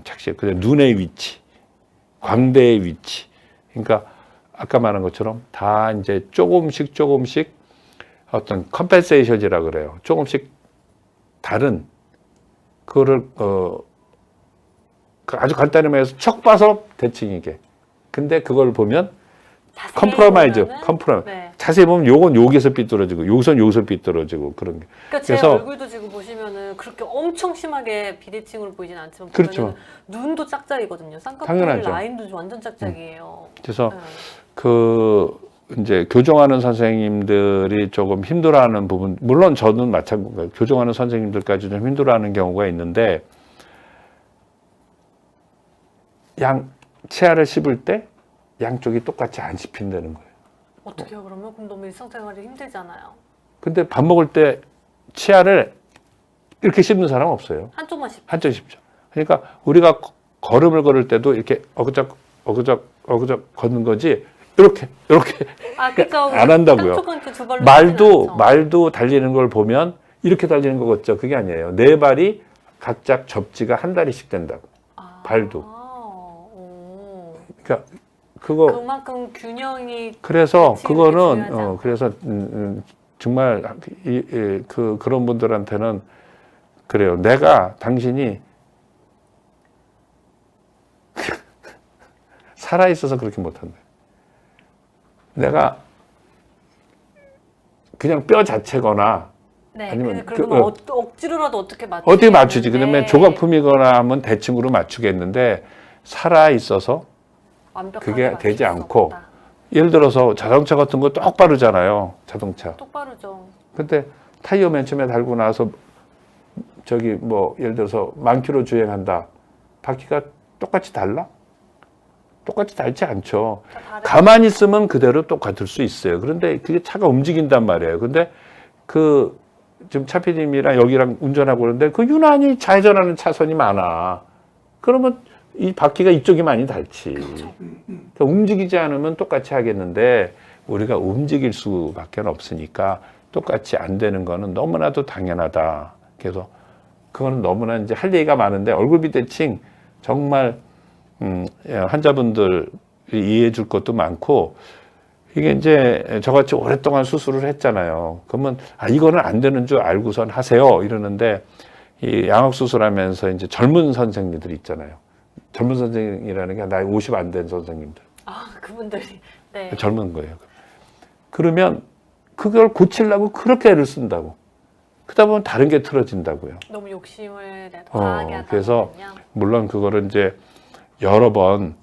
착시. 근데 눈의 위치, 광대의 위치. 그러니까 아까 말한 것처럼 다 이제 조금씩 어떤 컴펜세이션이라 그래요. 조금씩 다른 그거를 아주 간단히 말해서 척 봐서 대칭이게. 근데 그걸 보면 컴프로마이즈. 네. 자세히 보면 요건 여기서 삐뚤어지고 여기서 삐뚤어지고 그런 게. 그러니까 제 그래서 얼굴도 지금 보시면은 그렇게 엄청 심하게 비대칭으로 보이진 않지만 그렇죠. 보면은 눈도 짝짝이거든요. 쌍꺼풀 당연하죠. 라인도 완전 짝짝이에요. 그래서 네. 이제 교정하는 선생님들이 조금 힘들어하는 부분, 물론 저는 마찬가지예요. 교정하는 선생님들까지 좀 힘들어하는 경우가 있는데 치아를 씹을 때 양쪽이 똑같이 안 씹힌다는 거예요. 어떻게요 그러면? 그럼 너무 일상생활이 힘들잖아요. 근데 밥 먹을 때 치아를 이렇게 씹는 사람 없어요. 한쪽만 씹. 한쪽 씹죠. 그러니까 우리가 걸음을 걸을 때도 이렇게 어그작 걷는 거지 이렇게 아 그죠. 안 한다고요. 한쪽한테 두 발로 걷지는 않죠. 말도 달리는 걸 보면 이렇게 달리는 거 같죠. 그게 아니에요. 네 발이 각각 접지가 한 다리씩 된다고. 발도. 오. 그러니까 그거 그만큼 균형이 그래서 지금 그거는 중요하지 않다. 그래서 정말 그런 분들한테는 그래요. 당신이 살아 있어서 그렇게 못한다. 내가 그냥 뼈 자체거나 네. 아니면 그러면 억지로라도 어떻게 맞추지? 어떻게 맞추지? 그다음에 조각품이거나 하면 대칭으로 맞추겠는데 살아 있어서 완벽하게 그게 맞출 되지 수 않고 없다. 예를 들어서 자동차 같은 거 똑바르잖아요. 자동차. 똑바로죠. 근데 타이어 맨 처음에 달고 나서 저기 뭐 예를 들어서 10,000km 주행한다. 바퀴가 똑같이 달라? 똑같이 닳지 않죠. 다 다르죠. 가만히 있으면 그대로 똑같을 수 있어요. 그런데 그게 차가 움직인단 말이에요. 근데 지금 차 PD님이랑 여기랑 운전하고 그러는데 그 유난히 좌회전하는 차선이 많아. 그러면 이 바퀴가 이쪽이 많이 닳지. 그러니까 움직이지 않으면 똑같이 하겠는데 우리가 움직일 수밖에 없으니까 똑같이 안 되는 거는 너무나도 당연하다. 그래서 그거는 너무나 이제 할 얘기가 많은데 얼굴 비대칭 정말 환자분들이 이해해 줄 것도 많고 이게 이제 저같이 오랫동안 수술을 했잖아요. 그러면 이거는 안 되는 줄 알고선 하세요 이러는데 이 양악 수술하면서 이제 젊은 선생님들 있잖아요. 젊은 선생이라는 게 나이 50 안 된 선생님들. 그분들이 네. 젊은 거예요. 그러면 그걸 고치려고 그렇게 애를 쓴다고. 그러다 보면 다른 게 틀어진다고요. 너무 욕심을 과하게 하다 그래서 보면요. 물론 그거를 이제 여러 번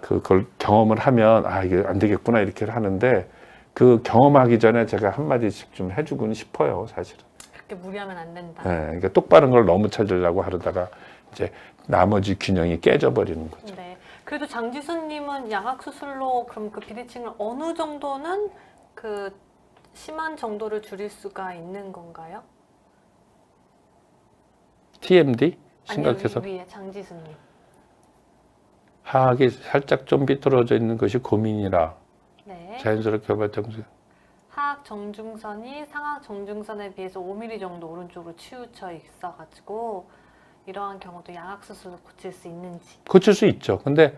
그걸 경험을 하면 이게 안 되겠구나 이렇게 하는데 그 경험하기 전에 제가 한마디씩 좀 해주고는 싶어요, 사실은. 그렇게 무리하면 안 된다. 네, 그러니까 똑바른 걸 너무 찾으려고 하다가 이제 나머지 균형이 깨져버리는 거죠. 네. 그래도 장지수님은 양악 수술로 그럼 그 비대칭을 어느 정도는 그 심한 정도를 줄일 수가 있는 건가요? TMD 생각해서 아니요, 위에 장지수님. 하악이 살짝 좀 비뚤어져 있는 것이 고민이라 네. 자연스럽게 결발정수. 하악 정중선이 상악 정중선에 비해서 5mm 정도 오른쪽으로 치우쳐 있어가지고 이러한 경우도 양악 수술로 고칠 수 있는지. 고칠 수 있죠. 근데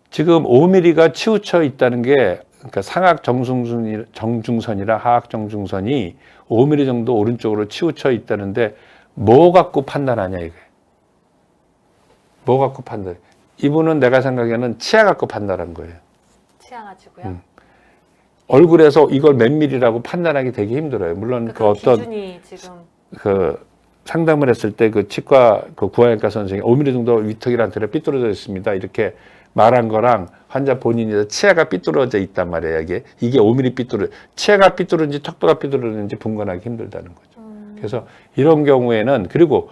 지금 5mm가 치우쳐 있다는 게 그러니까 상악 정중선이라 하악 정중선이 5mm 정도 오른쪽으로 치우쳐 있다는데 뭐 갖고 판단하냐 이게. 뭐 갖고 판단? 이분은 내가 생각에는 치아 갖고 판단한 거예요. 치아 가지고요. 얼굴에서 이걸 몇 밀리라고 판단하기 되게 힘들어요. 물론 그 어떤 기준이 지금 그 상담을 했을 때 그 치과 그 구안외과 선생이 5mm 정도 위턱이란 데가 삐뚤어져 있습니다. 이렇게 말한 거랑 환자 본인이 치아가 삐뚤어져 있단 말이에요. 이게 5mm 삐뚤어, 치아가 삐뚤어진지 턱뼈가 삐뚤어진지 분간하기 힘들다는 거죠. 그래서 이런 경우에는 그리고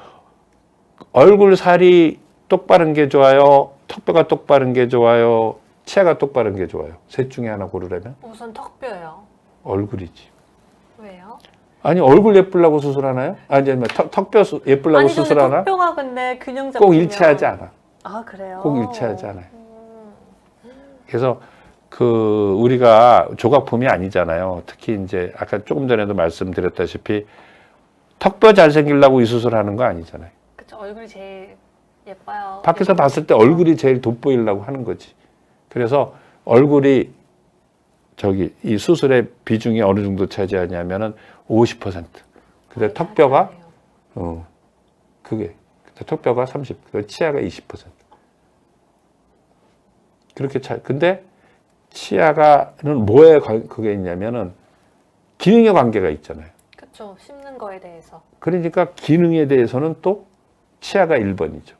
얼굴 살이 똑바른 게 좋아요, 턱뼈가 똑바른 게 좋아요, 치아가 똑바른 게 좋아요. 셋 중에 하나 고르라면 우선 턱뼈요. 얼굴이지. 왜요? 아니 얼굴 예쁘려고 수술하나요? 아니면 턱뼈 예쁘려고 아니 수술하나? 근데 턱뼈가 근데 균형 잡히면 꼭 일치하지 않아. 아 그래요? 꼭 일치하지 않아요. 그래서 그 우리가 조각품이 아니잖아요. 특히 이제 아까 조금 전에도 말씀드렸다시피 턱뼈 잘생기려고 이 수술하는 거 아니잖아요. 그쵸, 얼굴이 제일 예뻐요. 밖에서 봤을 때 얼굴이 제일 돋보이려고 하는 거지. 그래서 얼굴이 이 수술의 비중이 어느 정도 차지하냐면은 50%. 근데 턱뼈가 그게 턱뼈가 30, 치아가 20%. 그렇게 근데 치아가는 뭐에 그게 있냐면은 기능의 관계가 있잖아요. 그렇죠. 씹는 거에 대해서. 그러니까 기능에 대해서는 또 치아가 1번이죠.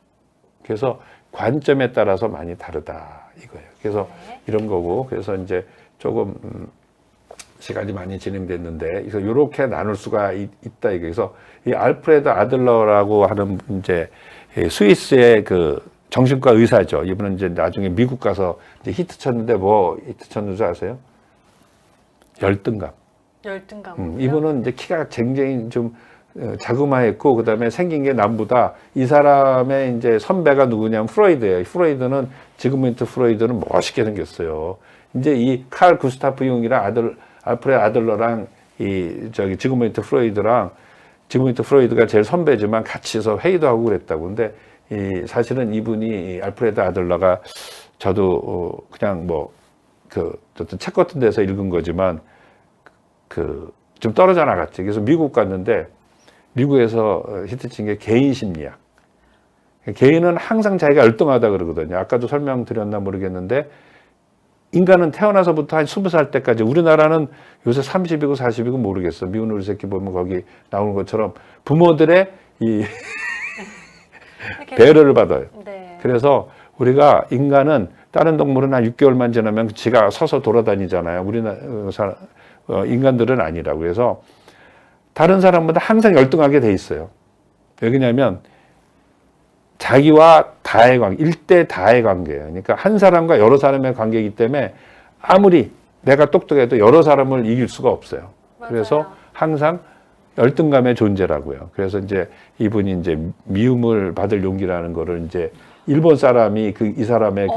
그래서 관점에 따라서 많이 다르다 이거예요. 그래서 네. 이런 거고 그래서 이제 조금 시간이 많이 진행됐는데 그래서 이렇게 나눌 수가 있다 이거. 그래서 이 알프레드 아들러라고 하는 이제 스위스의 그 정신과 의사죠. 이분은 이제 나중에 미국 가서 이제 히트 쳤는데 뭐 히트 쳤는 줄 아세요? 열등감. 열등감. 이분은 이제 키가 굉장히 좀 자그마했고 그다음에 생긴 게 남보다 이 사람의 이제 선배가 누구냐면 프로이드예요. 프로이드는 지그문트 프로이드는 멋있게 생겼어요. 이제 이 칼 구스타프 융이랑 알프레드 아들러랑 지그문트 프로이드가 제일 선배지만 같이 해서 회의도 하고 그랬다고. 근데 사실은 이분이 알프레드 아들러가 저도 그냥 뭐 어떤 책 같은 데서 읽은 거지만 좀 떨어져 나갔지. 그래서 미국 갔는데 미국에서 히트친 게 개인 심리학. 개인은 항상 자기가 열등하다 그러거든요. 아까도 설명드렸나 모르겠는데 인간은 태어나서부터 한 20살 때까지 우리나라는 요새 30이고 40이고 모르겠어. 미운 우리 새끼 보면 거기 나오는 것처럼 부모들의 이 배려를 받아요. 네. 그래서 우리가 인간은 다른 동물은 한 6개월만 지나면 지가 서서 돌아다니잖아요. 우리나라 인간들은 아니라고. 그래서 다른 사람보다 항상 열등하게 돼 있어요. 왜냐면 자기와 다의 관계, 일대 다의 관계예요. 그러니까 한 사람과 여러 사람의 관계이기 때문에 아무리 내가 똑똑해도 여러 사람을 이길 수가 없어요. 맞아요. 그래서 항상 열등감의 존재라고요. 그래서 이제 이분이 이제 미움을 받을 용기라는 거를 이제 일본 사람이 이 사람의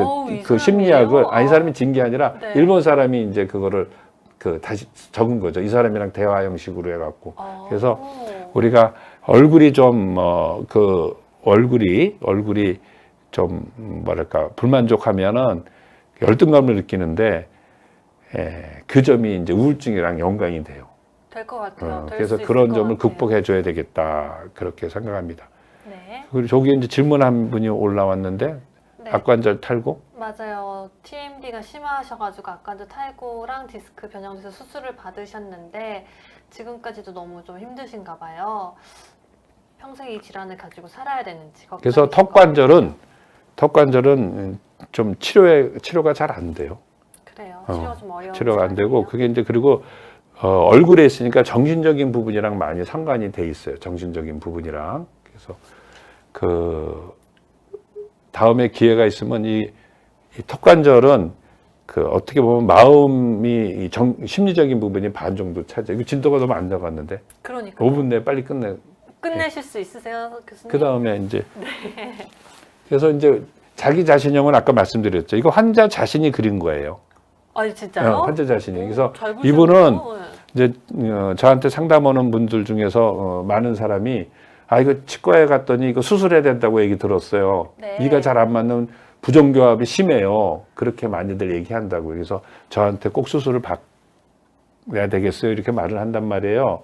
그 심리학을 이 사람이 진 게 아니라 네. 일본 사람이 이제 그거를 다시 적은 거죠. 이 사람이랑 대화 형식으로 해갖고. 그래서 우리가 얼굴이 좀 얼굴이 좀 뭐랄까 불만족하면은 열등감을 느끼는데 그 점이 이제 우울증이랑 연관이 돼요. 될 것 같아요. 그래서 그런 점을 극복해 줘야 되겠다 그렇게 생각합니다. 네. 그리고 저기 이제 질문 한 분이 올라왔는데 네. 악관절 탈구? 맞아요. TMD가 심하셔가지고 악관절 탈구랑 디스크 변형돼서 수술을 받으셨는데 지금까지도 너무 좀 힘드신가 봐요. 평생 이 질환을 가지고 살아야 되는지 그래서 턱관절은 좀 치료가 잘 안 돼요. 그래요. 치료가 좀 어려운 치료가 안 되고 질환이에요? 그게 이제 그리고 얼굴에 있으니까 정신적인 부분이랑 많이 상관이 돼 있어요. 정신적인 부분이랑. 그래서 다음에 기회가 있으면 이 턱관절은 어떻게 보면 마음이 심리적인 부분이 반 정도 차지해요. 이거 진도가 너무 안 나갔는데. 그러니까 5분 내에 빨리 끝내실 수 있으세요, 교수님? 그 다음에 이제 그래서 이제 자기 자신형은 아까 말씀드렸죠. 이거 환자 자신이 그린 거예요. 아니 진짜요? 환자 자신이. 그래서 잘 이분은 보시는군요. 이제 저한테 상담 오는 분들 중에서 많은 사람이 이거 치과에 갔더니 이거 수술해야 된다고 얘기 들었어요. 네. 이가 잘 안 맞는 부정교합이 심해요. 그렇게 많이들 얘기한다고. 그래서 저한테 꼭 수술을 받아야 되겠어요. 이렇게 말을 한단 말이에요.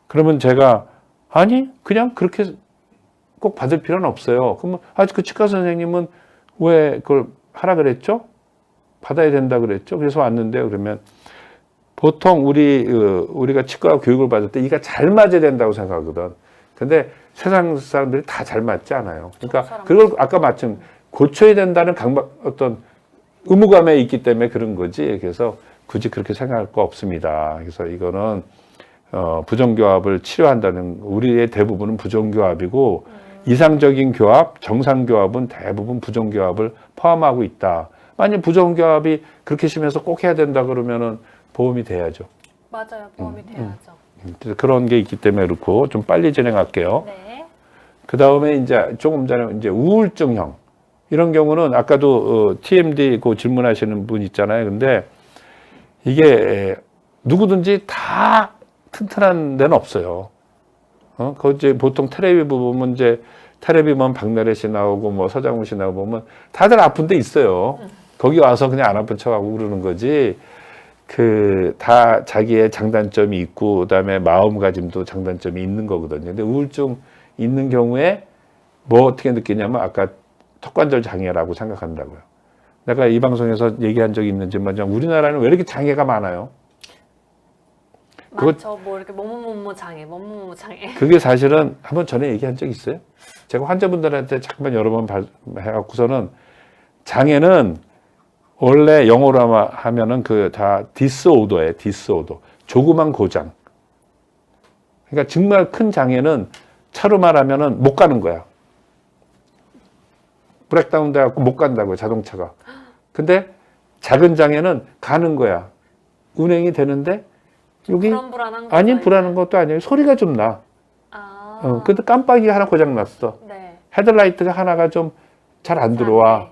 그러면 제가 아니 그냥 그렇게 꼭 받을 필요는 없어요. 그러면 그 치과 선생님은 왜 그걸 하라 그랬죠? 받아야 된다 그랬죠? 그래서 왔는데요. 그러면 보통 우리가 치과 교육을 받을 때 이가 잘 맞아야 된다고 생각하거든. 근데 세상 사람들이 다 잘 맞지 않아요. 그러니까 그걸 아까 마침 고쳐야 된다는 어떤 의무감에 있기 때문에 그런 거지. 그래서 굳이 그렇게 생각할 거 없습니다. 그래서 이거는 부정교합을 치료한다는 우리의 대부분은 부정교합이고 이상적인 교합, 정상교합은 대부분 부정교합을 포함하고 있다. 만약 부정교합이 그렇게 심해서 꼭 해야 된다 그러면은 보험이 돼야죠. 맞아요. 보험이 돼야죠. 그런 게 있기 때문에 그렇고 좀 빨리 진행할게요. 네. 그 다음에 이제 조금 전에 이제 우울증형 이런 경우는 아까도 TMD 그 질문하시는 분 있잖아요. 근데 이게 누구든지 다 튼튼한 데는 없어요. 그 이제 보통 텔레비 보면 이제 텔레비 보면 박나래 씨 나오고 뭐 서장훈 씨 나오고 보면 다들 아픈 데 있어요. 거기 와서 그냥 안 아픈 척하고 그러는 거지. 다 자기의 장단점이 있고 그다음에 마음가짐도 장단점이 있는 거거든요. 근데 우울증 있는 경우에 뭐 어떻게 느끼냐면 아까 턱관절 장애라고 생각한다고요. 내가 이 방송에서 얘기한 적이 있는지 모르지만 우리나라는 왜 이렇게 장애가 많아요? 많죠. 뭐 이렇게 뭐뭐뭐 장애, 뭐뭐뭐 장애. 그게 사실은 한번 전에 얘기한 적 있어요. 제가 환자분들한테 잠깐만 여러 번 해갖고서는 장애는 원래 영어로 하면은 다 디스오더예요. 디스오더. 조그만 고장. 그러니까 정말 큰 장애는 차로 말하면은 못 가는 거야. 브렉다운 돼갖고 못 간다고요. 자동차가. 근데 작은 장애는 가는 거야. 운행이 되는데 여기 불안한 아니 불안한 것도 아니에요. 소리가 좀 나. 근데 깜빡이가 하나 고장 났어. 네. 헤드라이트가 하나가 좀 잘 안 들어와.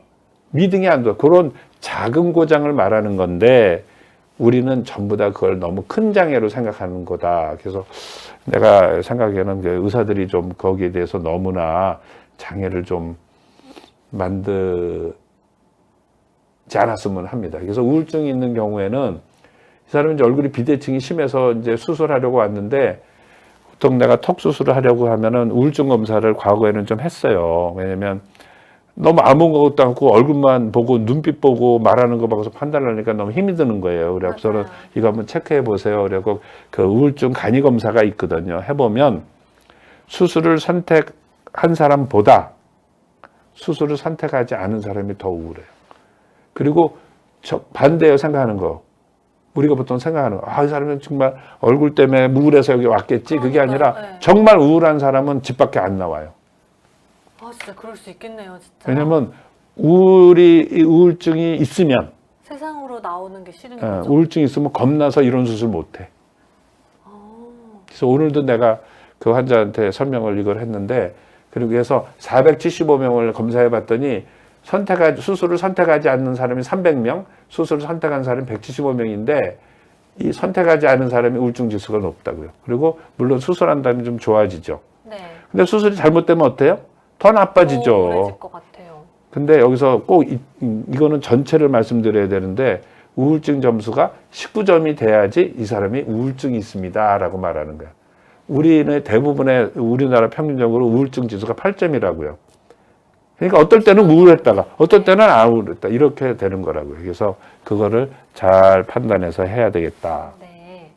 미등이 안 들어와. 그런 작은 고장을 말하는 건데 우리는 전부 다 그걸 너무 큰 장애로 생각하는 거다. 그래서 내가 생각에는 의사들이 좀 거기에 대해서 너무나 장애를 좀 만들지 않았으면 합니다. 그래서 우울증이 있는 경우에는 이 사람은 이제 얼굴이 비대칭이 심해서 이제 수술하려고 왔는데 보통 내가 턱 수술을 하려고 하면은 우울증 검사를 과거에는 좀 했어요. 왜냐면 너무 아무것도 않고 얼굴만 보고 눈빛 보고 말하는 거 보고서 판단을 하니까 너무 힘이 드는 거예요. 그래서는 이거 한번 체크해 보세요. 그리고 그 우울증 간이 검사가 있거든요. 해보면 수술을 선택한 사람보다 수술을 선택하지 않은 사람이 더 우울해요. 그리고 반대로 생각하는 거. 우리가 보통 생각하는 거. 이 사람은 정말 얼굴 때문에 우울해서 여기 왔겠지. 그게 아니라 네. 정말 우울한 사람은 집 밖에 안 나와요. 진짜 그럴 수 있겠네요, 진짜. 왜냐면 우울증이 있으면 세상으로 나오는 게 싫은 거죠. 우울증이 있으면 겁나서 이런 수술 못 해. 그래서 오늘도 내가 그 환자한테 설명을 이걸 했는데 그리고 해서 475명을 검사해 봤더니 수술을 선택하지 않는 사람이 300명, 수술을 선택한 사람이 175명인데 이 선택하지 않은 사람이 우울증 지수가 높다고요. 그리고 물론 수술한다면 좀 좋아지죠. 네. 근데 수술이 잘못되면 어때요? 더 나빠지죠. 우울해질 것 같아요. 근데 여기서 꼭 이거는 전체를 말씀드려야 되는데 우울증 점수가 19점이 돼야지 이 사람이 우울증이 있습니다 라고 말하는 거야. 우리나라 평균적으로 우울증 지수가 8점이라고요. 그러니까 어떨 때는 우울했다가 어떨 때는 안 우울했다 이렇게 되는 거라고요. 그래서 그거를 잘 판단해서 해야 되겠다. 네.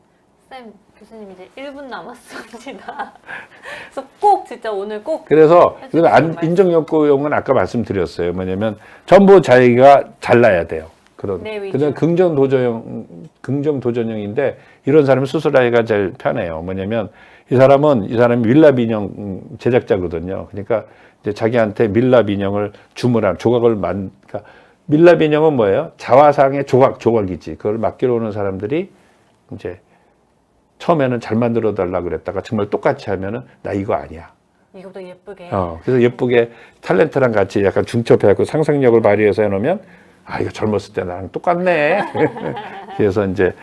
쌤, 교수님 이제 1분 남았습니다. 그래서 꼭 진짜 오늘 꼭 그래서 인정욕구용은 아까 말씀드렸어요. 뭐냐면 전부 자기가 잘나야 돼요. 그다음 긍정 도전형인데 이런 사람이 수술하기가 제일 편해요. 뭐냐면 이 사람이 밀랍 인형 제작자거든요. 그러니까 이제 자기한테 밀랍 인형을 주문한 그러니까 밀랍 인형은 뭐예요? 자화상의 조각이지. 그걸 맡기러 오는 사람들이 이제 처음에는 잘 만들어 달라 그랬다가 정말 똑같이 하면은 나 이거 아니야. 이거보다 예쁘게. 그래서 예쁘게 탤런트랑 같이 약간 중첩해갖고 상상력을 발휘해서 해놓으면 이거 젊었을 때 나랑 똑같네. 그래서 이제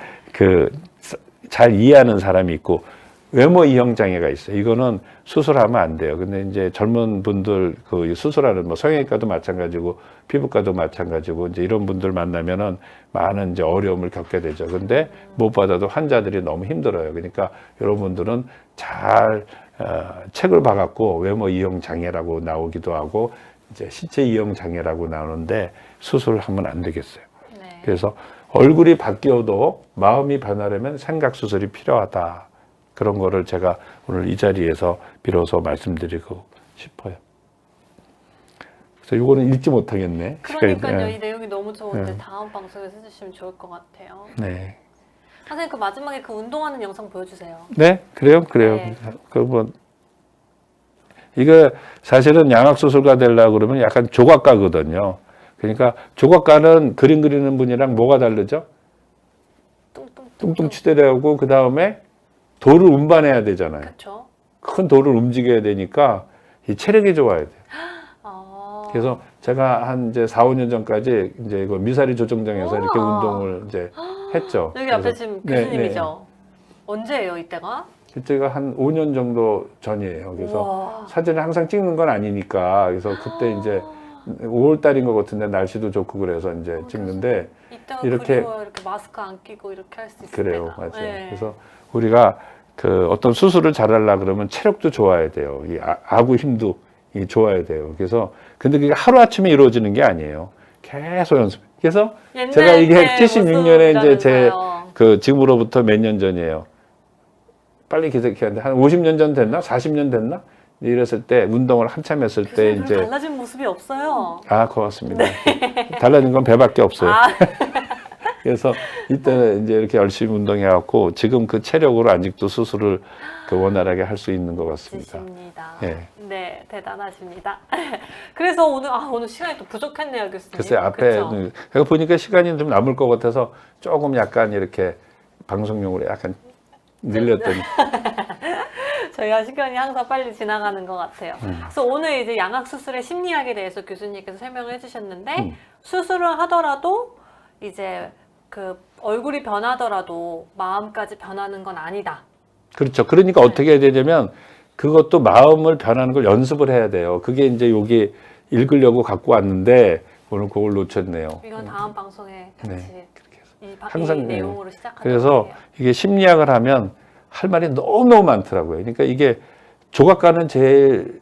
잘 이해하는 사람이 있고 외모 이형 장애가 있어요. 이거는 수술하면 안 돼요. 근데 이제 젊은 분들 그 수술하는 뭐 성형외과도 마찬가지고 피부과도 마찬가지고 이제 이런 분들 만나면은 많은 이제 어려움을 겪게 되죠. 근데 무엇보다도 환자들이 너무 힘들어요. 그러니까 여러분들은 잘 책을 봐갖고 외모 이형 장애라고 나오기도 하고 이제 신체 이형 장애라고 나오는데 수술하면 안 되겠어요. 네. 그래서 얼굴이 바뀌어도 마음이 변하려면 생각 수술이 필요하다. 그런 거를 제가 오늘 이 자리에서 비로소 말씀드리고 싶어요. 그래서 이거는 읽지 못하겠네. 그러니까요. 네. 이 내용이 너무 좋은데 다음 방송에서 해주시면 좋을 것 같아요. 네. 선생님 그 마지막에 그 운동하는 영상 보여주세요. 네, 그래요. 네. 그 뭐 이거 사실은 양악수술가 되려고 그러면 약간 조각가거든요. 그러니까 조각가는 그림 그리는 분이랑 뭐가 다르죠? 뚱뚱 치대려고 그 다음에 돌을 운반해야 되잖아요. 그렇죠. 큰 돌을 움직여야 되니까 이 체력이 좋아야 돼요. 아. 그래서 제가 한 이제 4, 5년 전까지 이제 이거 미사리 조정장에서 이렇게 운동을 이제 했죠. 여기 그래서 앞에 지금 교수님이죠. 언제예요 이때가? 그때가 한 5년 정도 전이에요. 그래서 우와. 사진을 항상 찍는 건 아니니까 그래서 그때 이제 5월 달인 것 같은데 날씨도 좋고 그래서 이제 찍는데 이때가 이렇게- 그리워요. 이렇게 마스크 안 끼고 이렇게 할 수 있을 그래요, 때가. 맞아요. 네. 그래서 우리가 그 어떤 수술을 잘하려 그러면 체력도 좋아야 돼요. 이 아구 힘도 이 좋아야 돼요. 그래서 근데 그게 하루 아침에 이루어지는 게 아니에요. 계속 연습. 그래서 옛날 제가 이게 때 76년에 이제 제 모습이라면서요. 그 지금으로부터 몇 년 전이에요. 빨리 기억하는데 한 50년 전 됐나? 40년 됐나? 이랬을 때 운동을 한참 했을 때 교수님 별로 이제 달라진 모습이 없어요. 고맙습니다. 달라진 건 배밖에 없어요. 아, 그래서 이때는 이제 이렇게 열심히 운동해갖고 지금 그 체력으로 아직도 수술을 그 원활하게 할 수 있는 것 같습니다. 멋지십니다. 예. 네, 대단하십니다. 그래서 오늘 시간이 또 부족했네요, 교수님. 글쎄 앞에 그쵸? 제가 보니까 시간이 좀 남을 것 같아서 조금 약간 이렇게 방송용으로 약간 늘렸더니 저희가 시간이 항상 빨리 지나가는 것 같아요. 음. 그래서 오늘 이제 양악 수술의 심리학에 대해서 교수님께서 설명을 해주셨는데 수술을 하더라도 이제 그 얼굴이 변하더라도 마음까지 변하는 건 아니다. 그렇죠. 그러니까 어떻게 해야 되냐면 그것도 마음을 변하는 걸 연습을 해야 돼요. 그게 이제 여기 읽으려고 갖고 왔는데 오늘 그걸 놓쳤네요. 이건 다음 방송에 같이 네, 그렇게 해서. 이 항상, 네. 내용으로 시작하는 그래서 거예요. 이게 심리학을 하면 할 말이 너무너무 많더라고요. 그러니까 이게 조각가는 제일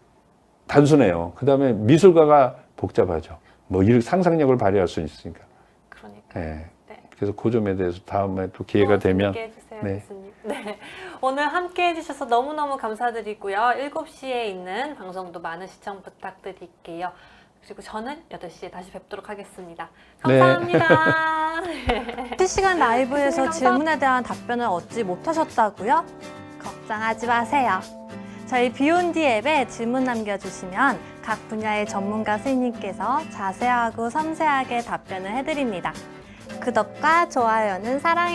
단순해요. 그 다음에 미술가가 복잡하죠. 뭐 이렇게 상상력을 발휘할 수 있으니까. 그러니까. 예. 네. 그래서 그 점에 대해서 다음에 또 기회가 되면 재밌게 해주세요, 네. 교수님. 네. 오늘 함께 해주셔서 너무너무 감사드리고요. 7시에 있는 방송도 많은 시청 부탁드릴게요. 그리고 저는 8시에 다시 뵙도록 하겠습니다. 네. 감사합니다. 실시간 라이브에서 감사합니다. 질문에 대한 답변을 얻지 못하셨다고요? 걱정하지 마세요. 저희 비욘디 앱에 질문 남겨주시면 각 분야의 전문가 선생님께서 자세하고 섬세하게 답변을 해드립니다. 구독과 좋아요는 사랑입니다.